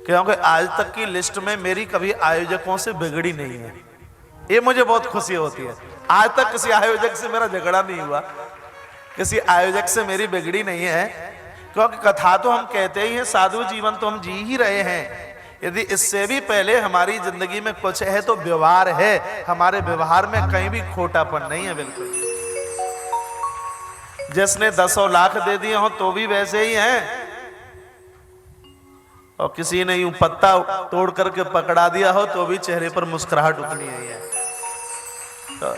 क्योंकि आज तक की लिस्ट में मेरी कभी आयोजकों से बिगड़ी नहीं है, ये मुझे बहुत खुशी होती है। आज तक किसी आयोजक से मेरा झगड़ा नहीं हुआ, किसी आयोजक से मेरी बिगड़ी नहीं है, क्योंकि कथा तो हम कहते ही हैं, साधु जीवन तो हम जी ही रहे हैं। यदि इससे भी पहले हमारी जिंदगी में कुछ है तो व्यवहार है, हमारे व्यवहार में कहीं भी खोटापन नहीं है, बिल्कुल। जिसने 10 लाख दे दिए हो तो भी वैसे ही हैं, और किसी ने यूं पत्ता तोड़ करके पकड़ा दिया हो तो भी चेहरे पर मुस्कुराहट उतनी ही है। तो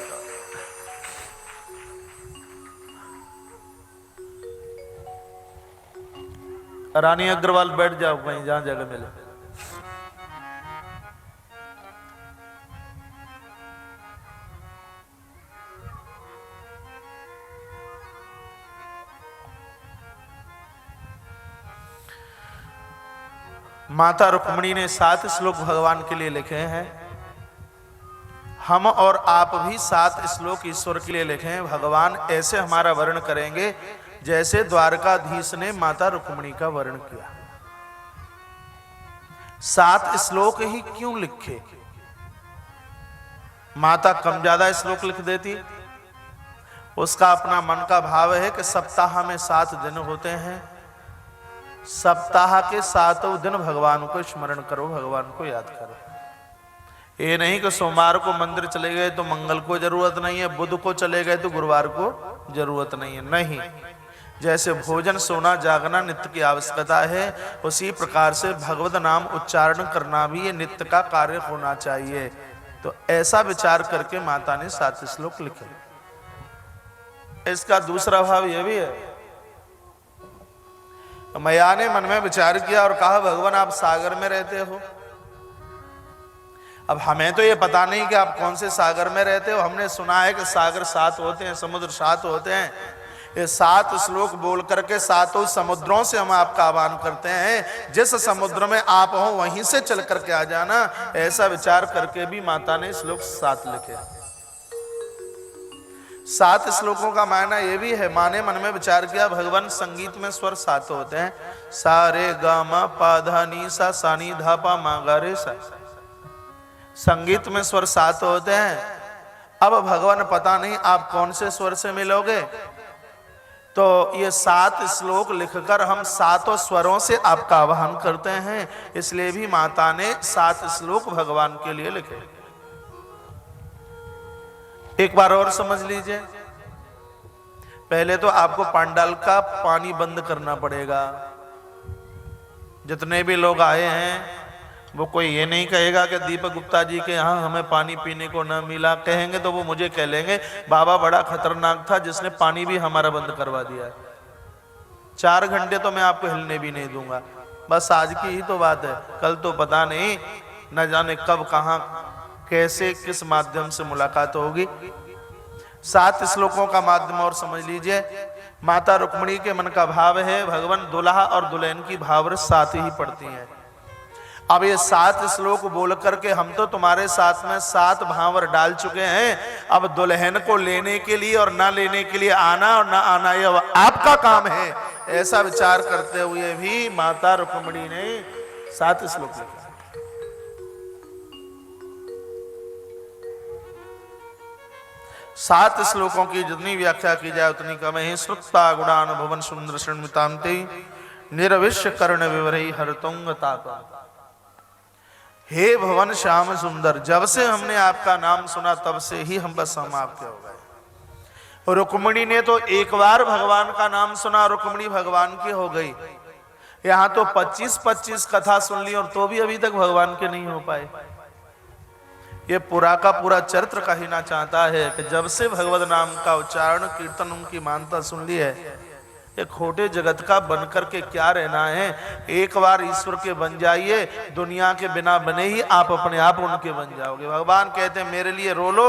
रानी अग्रवाल बैठ जाओ कहीं जहां जगह मिले। माता रुक्मिणी ने 7 श्लोक भगवान के लिए लिखे हैं। हम और आप भी 7 श्लोक ईश्वर के लिए लिखे हैं। भगवान ऐसे हमारा वर्ण करेंगे जैसे द्वारकाधीश ने माता रुक्मिणी का वर्ण किया। 7 श्लोक ही क्यों लिखे? माता कम ज्यादा श्लोक लिख देती। उसका अपना मन का भाव है कि सप्ताह में 7 दिन होते हैं, सप्ताह के 7 दिन भगवान को स्मरण करो, भगवान को याद करो। ये नहीं कि सोमवार को मंदिर चले गए तो मंगल को जरूरत नहीं है, बुध को चले गए तो गुरुवार को जरूरत नहीं है। नहीं, जैसे भोजन सोना जागना नित्य की आवश्यकता है, उसी प्रकार से भगवत नाम उच्चारण करना भी ये नित्य का कार्य होना चाहिए। तो ऐसा विचार करके माता ने 7 श्लोक लिखे। इसका दूसरा भाव यह भी है, मैया ने मन में विचार किया और कहा भगवान आप सागर में रहते हो। अब हमें तो ये पता नहीं कि आप कौन से सागर में रहते हो। हमने सुना है कि सागर 7 होते हैं, समुद्र 7 होते हैं। ये 7 श्लोक बोल करके 7 समुद्रों से हम आपका आह्वान करते हैं। जिस समुद्र में आप हो वहीं से चल करके आ जाना। ऐसा विचार करके भी माता ने श्लोक 7 लिखे। 7 श्लोकों का मायना ये भी है, माने मन में विचार किया भगवान संगीत में स्वर 7 होते हैं, सा रे गा मा पा धा नी सा सा नी धा पा मा गा रे सा। संगीत में स्वर 7 होते हैं। अब भगवान पता नहीं आप कौन से स्वर से मिलोगे, तो ये 7 श्लोक लिखकर हम 7 स्वरों से आपका आह्वान करते हैं। इसलिए भी माता ने 7 श्लोक भगवान के लिए लिखे। एक बार और समझ लीजिए, पहले तो आपको पांडाल का पानी बंद करना पड़ेगा। जितने भी लोग आए हैं वो कोई ये नहीं कहेगा कि दीपक गुप्ता जी के यहाँ हमें पानी पीने को न मिला। कहेंगे तो वो मुझे कह लेंगे बाबा बड़ा खतरनाक था जिसने पानी भी हमारा बंद करवा दिया है। 4 घंटे तो मैं आपको हिलने भी नहीं दूंगा। बस आज की ही तो बात है, कल तो पता नहीं, न जाने कब कहाँ कैसे किस माध्यम से मुलाकात होगी। 7 श्लोकों का माध्यम और समझ लीजिए। माता रुक्मिणी के मन का भाव है भगवान दुल्हा और दुल्हन की भाव 7 ही पड़ती हैं। अब ये 7 श्लोक बोल करके हम तो तुम्हारे साथ में 7 भावर डाल चुके हैं। अब दुल्हन को लेने के लिए और ना लेने के लिए आना और ना आना यह आपका काम है। ऐसा विचार करते हुए भी माता रुक्मिणी ने 7 श्लोक लिखे। 7 श्लोकों की जितनी व्याख्या की जाए उतनी कम है। श्रुता गुणान भुवन सुंदर शृण्वितांते निरविश्य कर्ण विवरई हरतुंग तापा। हे भवन श्याम सुंदर, जब से हमने आपका नाम सुना तब से ही हम बस हम आपके हो गए। रुक्मिणी ने तो एक बार भगवान का नाम सुना, रुक्मिणी भगवान की हो गई। यहां तो 25-25 कथा सुन ली और तो भी अभी तक भगवान के नहीं हो पाए। ये पूरा का पूरा चरित्र कहना चाहता है कि जब से भगवत नाम का उच्चारण कीर्तन उनकी मानता सुन ली है, ये खोटे जगत का बनकर के क्या रहना है। एक बार ईश्वर के बन जाइए, दुनिया के बिना बने ही आप अपने आप उनके बन जाओगे। भगवान कहते हैं मेरे लिए रो लो,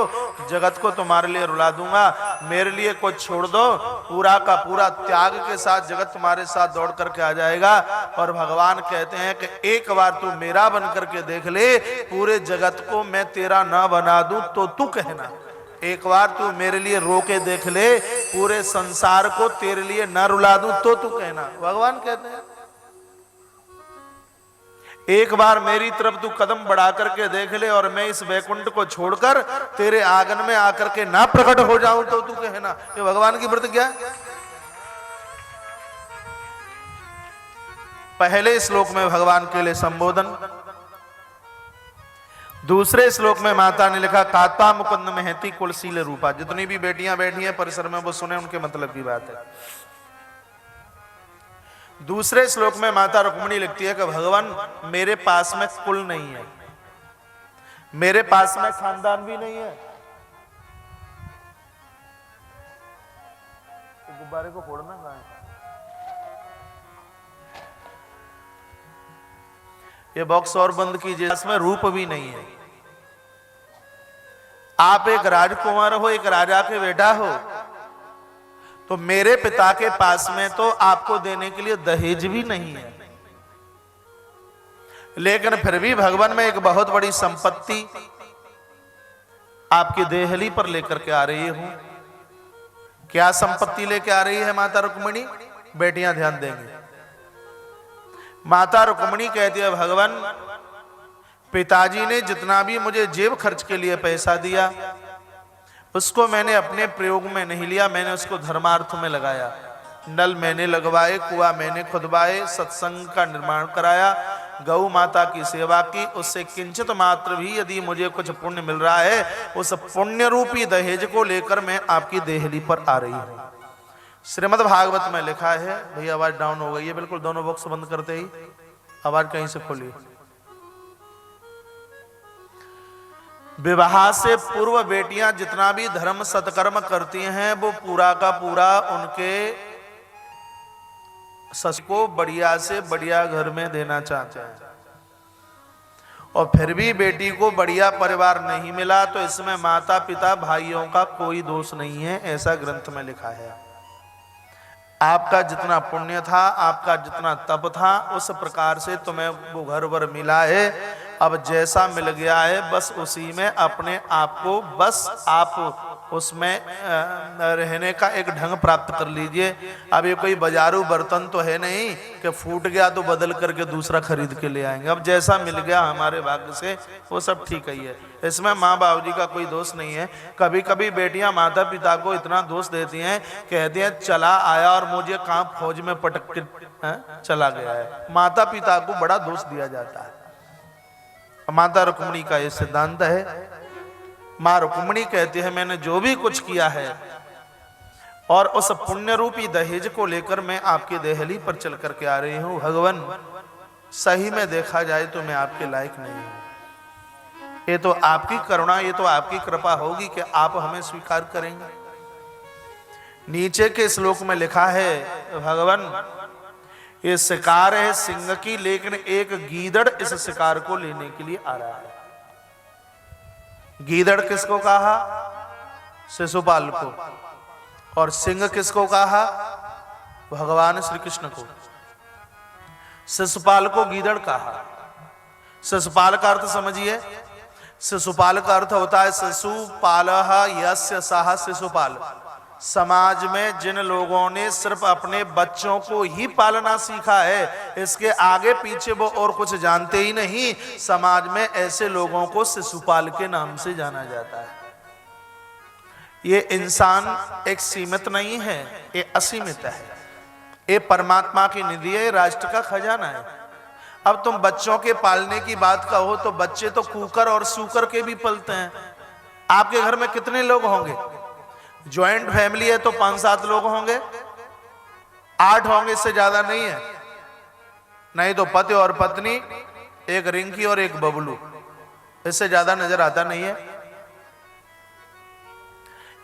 जगत को तुम्हारे लिए रुला दूंगा। मेरे लिए कुछ छोड़ दो, पूरा का पूरा त्याग के साथ जगत तुम्हारे साथ दौड़ करके आ जाएगा। और भगवान कहते हैं कि एक बार तू मेरा बन करके देख ले, पूरे जगत को मैं तेरा ना बना दूं तो तू कहना। एक बार तू मेरे लिए रो के देख ले, पूरे संसार को तेरे लिए न रुला दूं तो तू कहना। भगवान कहते हैं एक बार मेरी तरफ तू कदम बढ़ा करके देख ले और मैं इस वैकुंठ को छोड़कर तेरे आंगन में आकर के ना प्रकट हो जाऊं तो तू कहना। ये भगवान की प्रतिज्ञा है। पहले श्लोक में भगवान के लिए संबोधन, दूसरे श्लोक में माता ने लिखा काता मुकुंद महती कुलशील रूपा। जितनी भी बेटियां बैठी हैं परिसर में वो सुने, उनके मतलब की बात है। दूसरे श्लोक में माता रुक्मिणी लिखती है कि भगवान मेरे पास में कुल नहीं है, मेरे पास में खानदान भी नहीं है। गुब्बारे को फोड़ना कहाँ है? ये बॉक्स और बंद कीजिए। इसमें रूप भी नहीं है। आप एक राजकुमार हो, एक राजा के बेटा हो, तो मेरे पिता के पास में तो आपको देने के लिए दहेज भी नहीं है, लेकिन फिर भी भगवान में एक बहुत बड़ी संपत्ति आपकी देहली पर लेकर के आ रही हूं। क्या संपत्ति लेके आ रही है माता रुक्मिणी? बेटियां ध्यान देंगे। माता रुक्मिणी कहती है भगवान पिताजी ने जितना भी मुझे जेब खर्च के लिए पैसा दिया उसको मैंने अपने प्रयोग में नहीं लिया, मैंने उसको धर्मार्थ में लगाया। नल मैंने लगवाए, कुआं मैंने खुदवाए, सत्संग का निर्माण कराया, गौ माता की सेवा की। उससे किंचित मात्र भी यदि मुझे कुछ पुण्य मिल रहा है, उस पुण्य रूपी दहेज को लेकर मैं आपकी देहली पर आ रही हूं। श्रीमद् भागवत में लिखा है, भैया आवाज डाउन हो गई है बिल्कुल, दोनों बॉक्स बंद करते ही आवाज कहीं से खोलिए। विवाह से पूर्व बेटियां जितना भी धर्म सत्कर्म करती हैं वो पूरा का पूरा उनके सस को बढ़िया से बढ़िया घर में देना चाहते हैं, और फिर भी बेटी को बढ़िया परिवार नहीं मिला तो इसमें माता पिता भाइयों का कोई दोष नहीं है, ऐसा ग्रंथ में लिखा है। आपका जितना पुण्य था, आपका जितना तप था, उस प्रकार से तुम्हें वो घर वर मिला है। अब जैसा मिल गया है बस उसी में अपने आप को, बस आप उसमें रहने का एक ढंग प्राप्त कर लीजिए। अब ये कोई बाजारू बर्तन तो है नहीं कि फूट गया तो बदल करके दूसरा खरीद के ले आएंगे। अब जैसा मिल गया हमारे भाग्य से वो सब ठीक ही है, इसमें माँ बाबू जी का कोई दोष नहीं है। कभी कभी बेटियां माता पिता को इतना दोष देती हैं, कहती हैं चला आया और मुझे कहाँ फौज में पटक के चला गया है। माता पिता को बड़ा दोष दिया जाता है। माता रुक्मिणी का ये सिद्धांत है। माँ रुक्मिणी कहती है मैंने जो भी कुछ किया है और उस पुण्य रूपी दहेज को लेकर मैं आपकी देहली पर चल करके आ रही हूं। भगवान सही में देखा जाए तो मैं आपके लायक नहीं हूं, ये तो आपकी करुणा, ये तो आपकी कृपा होगी कि आप हमें स्वीकार करेंगे। नीचे के श्लोक में लिखा है भगवान ये शिकार है सिंह की, लेकिन एक गीदड़ इस शिकार को लेने के लिए आ रहा है। गीदड़ किसको कहा? शिशुपाल को। और सिंह किसको कहा? भगवान श्री कृष्ण को। शिशुपाल को गीदड़ कहा। शिशुपाल का अर्थ समझिए। शिशुपाल का अर्थ होता है शिशुपालः यस्य सः शिशुपाल। समाज में जिन लोगों ने सिर्फ अपने बच्चों को ही पालना सीखा है, इसके आगे पीछे वो और कुछ जानते ही नहीं, समाज में ऐसे लोगों को शिशुपाल के नाम से जाना जाता है। ये इंसान एक सीमित नहीं है, ये असीमित है, ये परमात्मा की निधि है, राष्ट्र का खजाना है। अब तुम बच्चों के पालने की बात कहो तो बच्चे तो कुकर और सूकर के भी पलते हैं। आपके घर में कितने लोग होंगे? ज्वाइंट फैमिली है तो 5-7 लोग होंगे, 8 होंगे, इससे ज्यादा नहीं है। नहीं तो पति और पत्नी, एक रिंकी और एक बबलू, इससे ज्यादा नजर आता नहीं है।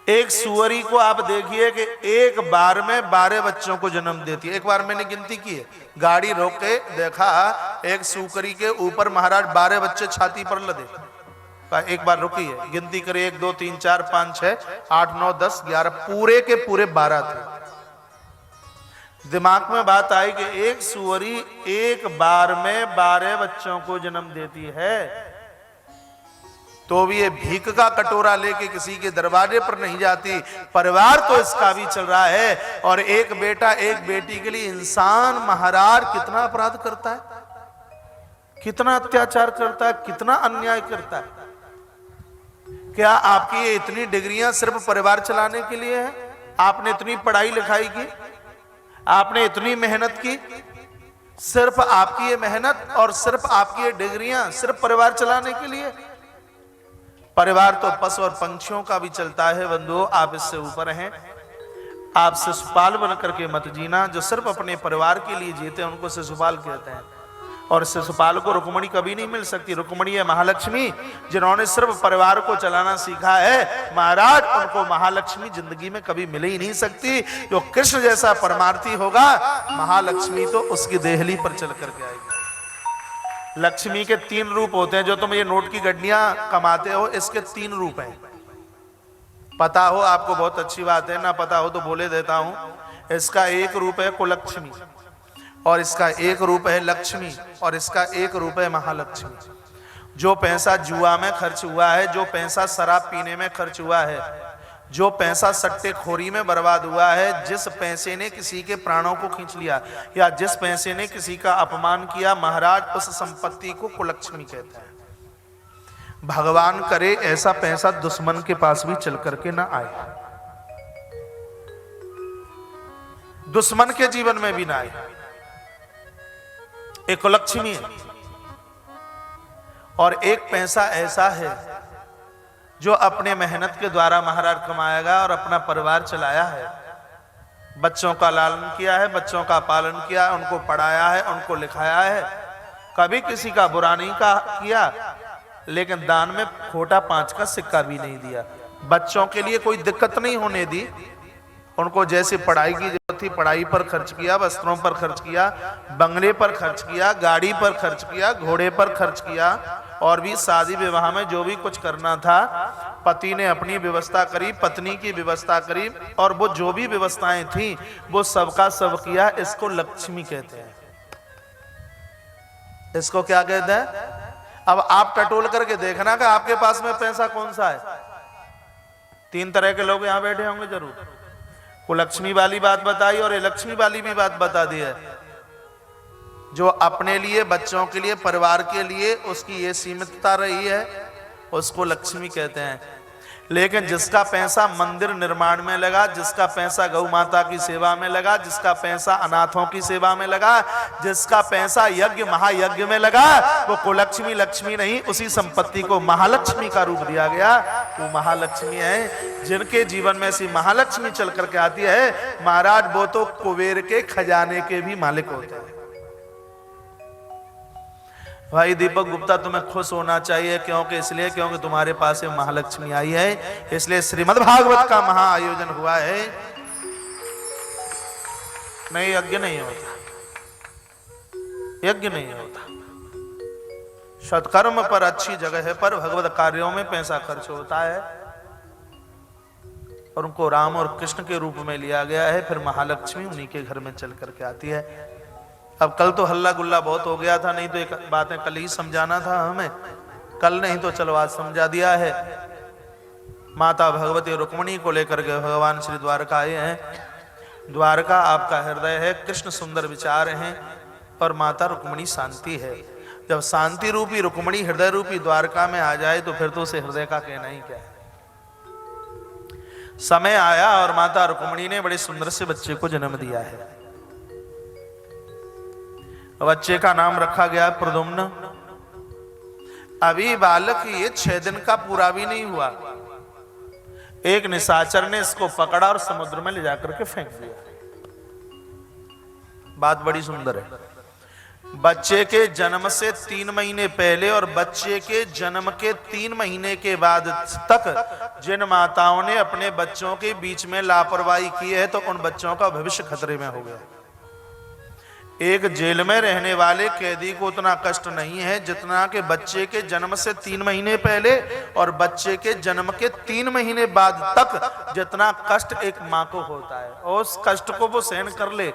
एक सुअरी को आप देखिए कि एक बार में 12 बच्चों को जन्म देती है। एक बार मैंने गिनती की है, गाड़ी रोक के देखा, एक सुकरी के ऊपर महाराज 12 बच्चे छाती पर लदे। एक बार रुकी है, गिनती करिए, 1 2 3 4 5 6 8 9 10 11, पूरे के पूरे 12 थे। दिमाग में बात आई कि एक सुअरी एक बार में 12 बच्चों को जन्म देती है, तो भी ये भीख का कटोरा लेके किसी के दरवाजे पर नहीं जाती, परिवार तो इसका भी चल रहा है। और एक बेटा एक बेटी के लिए इंसान महाराज कितना अपराध करता है, कितना अत्याचार करता है, कितना अन्याय करता है। क्या आपकी ये इतनी डिग्रियां सिर्फ परिवार चलाने के लिए है? आपने इतनी पढ़ाई लिखाई की, आपने इतनी मेहनत की, सिर्फ आपकी ये मेहनत और सिर्फ आपकी ये डिग्रियां सिर्फ परिवार चलाने के लिए? परिवार तो पशु और पंछियों का भी चलता है बंधुओं, आप इससे ऊपर हैं। आप शिशुपाल बन करके मत जीना। जो सिर्फ अपने परिवार के लिए जीते हैं उनको शिशुपाल कहते हैं। और शिशुपाल को रुक्मणी कभी नहीं मिल सकती। रुक्मणी है महालक्ष्मी, जिन्होंने सिर्फ परिवार को चलाना सीखा है महाराज, उनको महालक्ष्मी जिंदगी में कभी मिल ही नहीं सकती। जो कृष्ण जैसा परमार्थी होगा, महालक्ष्मी तो उसकी देहली पर चल करके आएगी। लक्ष्मी के 3 रूप होते हैं। जो तुम ये नोट की गड्डियां कमाते हो, इसके 3 रूप हैं। पता हो आपको बहुत अच्छी बात है, ना पता हो तो बोले देता हूं। इसका एक रूप है कुलक्ष्मी, और इसका एक रूप है लक्ष्मी, और इसका एक रूप है महालक्ष्मी। जो पैसा जुआ में खर्च हुआ है, जो पैसा शराब पीने में खर्च हुआ है, जो पैसा सट्टेखोरी में बर्बाद हुआ है, जिस पैसे ने किसी के प्राणों को खींच लिया, या जिस पैसे ने किसी का अपमान किया, महाराज उस संपत्ति को कुलक्ष्मी कहते हैं। भगवान करे ऐसा पैसा दुश्मन के पास भी चल करके ना आए, दुश्मन के जीवन में भी ना आए। एक लक्ष्मी है। और एक पैसा ऐसा है जो अपने मेहनत के द्वारा महाराज कमाएगा और अपना परिवार चलाया है। बच्चों का लालन किया है, बच्चों का पालन किया, उनको पढ़ाया है, उनको लिखाया है, कभी किसी का बुरा नहीं किया, लेकिन दान में खोटा 5 का सिक्का भी नहीं दिया। बच्चों के लिए कोई दिक्कत नहीं होने दी। उनको जैसे पढ़ाई की जरूरत थी पढ़ाई पर खर्च किया, वस्त्रों पर खर्च किया, बंगले पर खर्च किया, गाड़ी पर खर्च किया, घोड़े पर खर्च किया, और भी शादी विवाह में जो भी कुछ करना था पति ने अपनी व्यवस्था करी, पत्नी की व्यवस्था करी, और वो जो भी व्यवस्थाएं थी वो सबका सब किया। इसको लक्ष्मी कहते हैं। इसको क्या कहते हैं? अब आप टटोल करके देखना कि आपके पास में पैसा कौन सा है। 3 तरह के लोग यहां बैठे होंगे जरूर। कुलक्ष्मी वाली बात बताई और लक्ष्मी वाली भी बात बता दी है। जो अपने लिए, बच्चों के लिए, परिवार के लिए उसकी ये सीमितता रही है, उसको लक्ष्मी कहते हैं। लेकिन जिसका पैसा मंदिर निर्माण में लगा, जिसका पैसा गौ माता की सेवा में लगा, जिसका पैसा अनाथों की सेवा में लगा, जिसका पैसा यज्ञ महायज्ञ में लगा, वो कुलक्ष्मी लक्ष्मी नहीं, उसी संपत्ति को महालक्ष्मी का रूप दिया गया। वो महालक्ष्मी है। जिनके जीवन में ऐसी महालक्ष्मी चल करके आती है महाराज, वो तो कुबेर के खजाने के भी मालिक होते हैं। भाई दीपक गुप्ता, तुम्हें खुश होना चाहिए। क्योंकि तुम्हारे पास में महालक्ष्मी आई है, इसलिए श्रीमद् भागवत का महाआयोजन हुआ है। नहीं, यज्ञ नहीं होता, यज्ञ नहीं होता। सत्कर्म पर, अच्छी जगह पर, भगवत कार्यों में पैसा खर्च होता है, और उनको राम और कृष्ण के रूप में लिया गया है। फिर महालक्ष्मी उन्हीं के घर में चल करके आती है। अब कल तो हल्ला गुल्ला बहुत हो गया था, नहीं तो एक बातें कल ही समझाना था हमें, कल नहीं तो चलो आज समझा दिया है। माता भगवती रुक्मणी को लेकर के भगवान श्री द्वारका आए हैं। द्वारका आपका हृदय है, कृष्ण सुंदर विचार हैं, और माता रुक्मणी शांति है। जब शांति रूपी रुक्मणी हृदय रूपी द्वारका में आ जाए तो फिर तो उसे हृदय का कहना ही क्या है। समय आया और माता रुक्मणी ने बड़े सुंदर से बच्चे को जन्म दिया है। बच्चे का नाम रखा गया प्रद्युम्न। अभी बालक ये 6 दिन का पूरा भी नहीं हुआ, एक निशाचर ने इसको पकड़ा और समुद्र में ले जाकर के फेंक दिया। बात बड़ी सुंदर है। बच्चे के जन्म से 3 महीने पहले और बच्चे के जन्म के 3 महीने के बाद तक जिन माताओं ने अपने बच्चों के बीच में लापरवाही की है, तो उन बच्चों का भविष्य खतरे में हो गया। एक जेल में रहने वाले कैदी को उतना कष्ट नहीं है जितना कि बच्चे के जन्म से 3 महीने पहले और बच्चे के जन्म के 3 महीने बाद तक जितना कष्ट एक माँ को होता है, और उस कष्ट को वो सहन कर ले।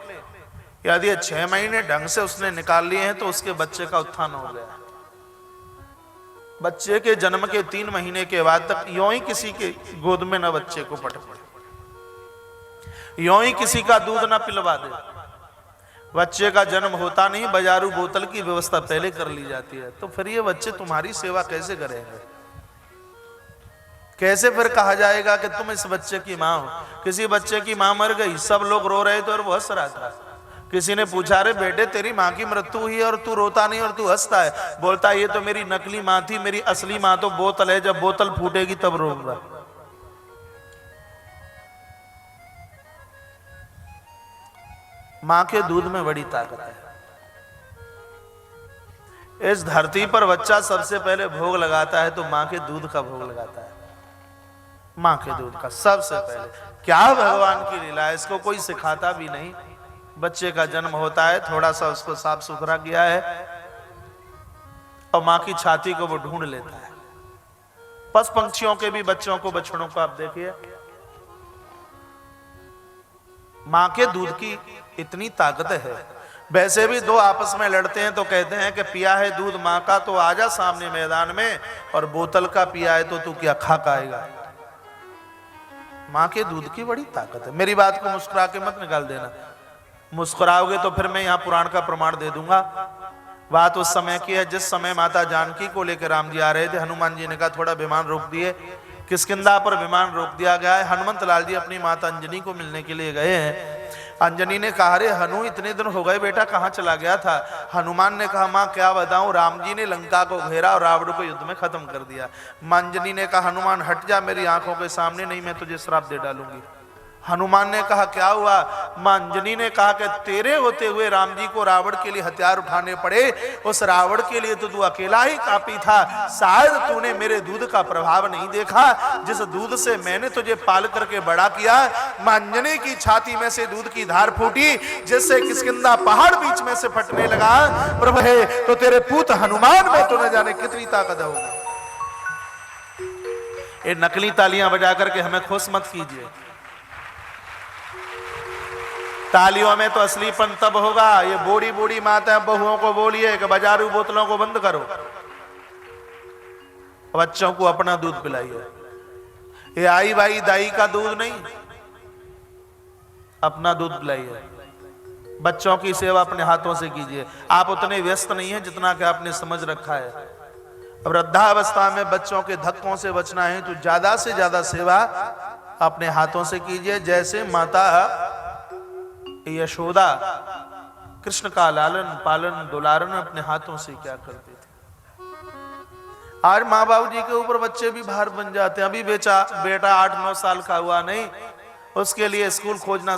यदि 6 महीने ढंग से उसने निकाल लिए हैं तो उसके बच्चे का उत्थान हो गया। बच्चे के जन्म के 3 महीने के बाद तक यों ही किसी के गोद में न बच्चे को पटके, यों ही किसी का दूध न पिलवा दे। बच्चे का जन्म होता नहीं, बाजारू बोतल की व्यवस्था पहले कर ली जाती है। तो फिर ये बच्चे तुम्हारी सेवा कैसे करेंगे? कैसे फिर कहा जाएगा कि तुम इस बच्चे की माँ हो? किसी बच्चे की माँ मर गई, सब लोग रो रहे थे और वो हंस रहा था। किसी ने पूछा, रे बेटे तेरी माँ की मृत्यु हुई है और तू रोता नहीं और तू हंसता है? बोलता ये तो मेरी नकली माँ थी, मेरी असली माँ तो बोतल है, जब बोतल फूटेगी तब रोऊंगा। माँ के दूध में बड़ी ताकत है। इस धरती पर बच्चा सबसे पहले भोग लगाता है तो माँ के दूध का भोग लगाता है। माँ के दूध का सबसे पहले। क्या भगवान की लीला है, इसको कोई सिखाता भी नहीं। बच्चे का जन्म होता है, थोड़ा सा उसको साफ सुथरा किया है और माँ की छाती को वो ढूंढ लेता है। पशु पंछियों के भी बच्चों को, बछड़ों को आप देखिए, माँ के दूध की इतनी ताकत है। वैसे भी दो आपस में लड़ते हैं तो कहते हैं कि पिया है दूध माँ का तो आजा सामने मैदान में, और बोतल का पिया है तो तू क्या खा खाएगा। माँ के दूध की बड़ी ताकत है। मेरी बात को मुस्कुरा के मत निकाल देना, मुस्कुराओगे तो फिर मैं यहाँ पुराण का प्रमाण दे दूंगा। बात उस समय की है जिस समय माता जानकी को लेकर राम जी आ रहे थे। हनुमान जी ने कहा थोड़ा विमान रोक दिए, किष्किंधा पर विमान रोक दिया गया है। हनुमंत लाल जी अपनी माता अंजनी को मिलने के लिए गए हैं। अंजनी ने कहा, रे हनु इतने दिन हो गए बेटा, कहाँ चला गया था? हनुमान ने कहा, माँ क्या बताऊं, राम जी ने लंका को घेरा और रावण को युद्ध में खत्म कर दिया। मां अंजनी ने कहा, हनुमान हट जा मेरी आंखों के सामने, नहीं मैं तुझे श्राप दे डालूंगी। हनुमान ने कहा क्या हुआ? मां अंजनी ने कहा कि तेरे होते हुए राम जी को रावण के लिए हथियार उठाने पड़े, उस रावण के लिए तो तू अकेला ही काफी था। शायद तूने मेरे दूध का प्रभाव नहीं देखा, जिस दूध से मैंने तुझे पाल करके बड़ा किया। मां अंजनी की छाती में से दूध की धार फूटी, जिससे किष्किंधा पहाड़ बीच में से फटने लगा। प्रभु है तो तेरे पूत हनुमान में तो न जाने कितनी ताकत होगी। ये नकली तालियां बजा करके हमें खुश मत कीजिए। तालियों में तो असलीपन तब होगा। ये बूढ़ी बूढ़ी माता बहुओं को बोलिए कि बाजारू बोतलों को बंद करो, बच्चों को अपना दूध पिलाइए। ये आई भाई दाई का दूध नहीं, अपना दूध पिलाइए। बच्चों की सेवा अपने हाथों से कीजिए। आप उतने व्यस्त नहीं हैं जितना कि आपने समझ रखा है। वृद्धावस्था में बच्चों के धक्कों से बचना है तो ज्यादा से ज्यादा सेवा अपने हाथों से कीजिए। जैसे माता यशोदा कृष्ण का लालन पालन दुलारन अपने हाथों से क्या करते थे। आज माँ बाबू जी के ऊपर बच्चे भी भार बन जाते हैं। अभी बेटा 8-9 साल का हुआ नहीं, उसके लिए स्कूल खोजना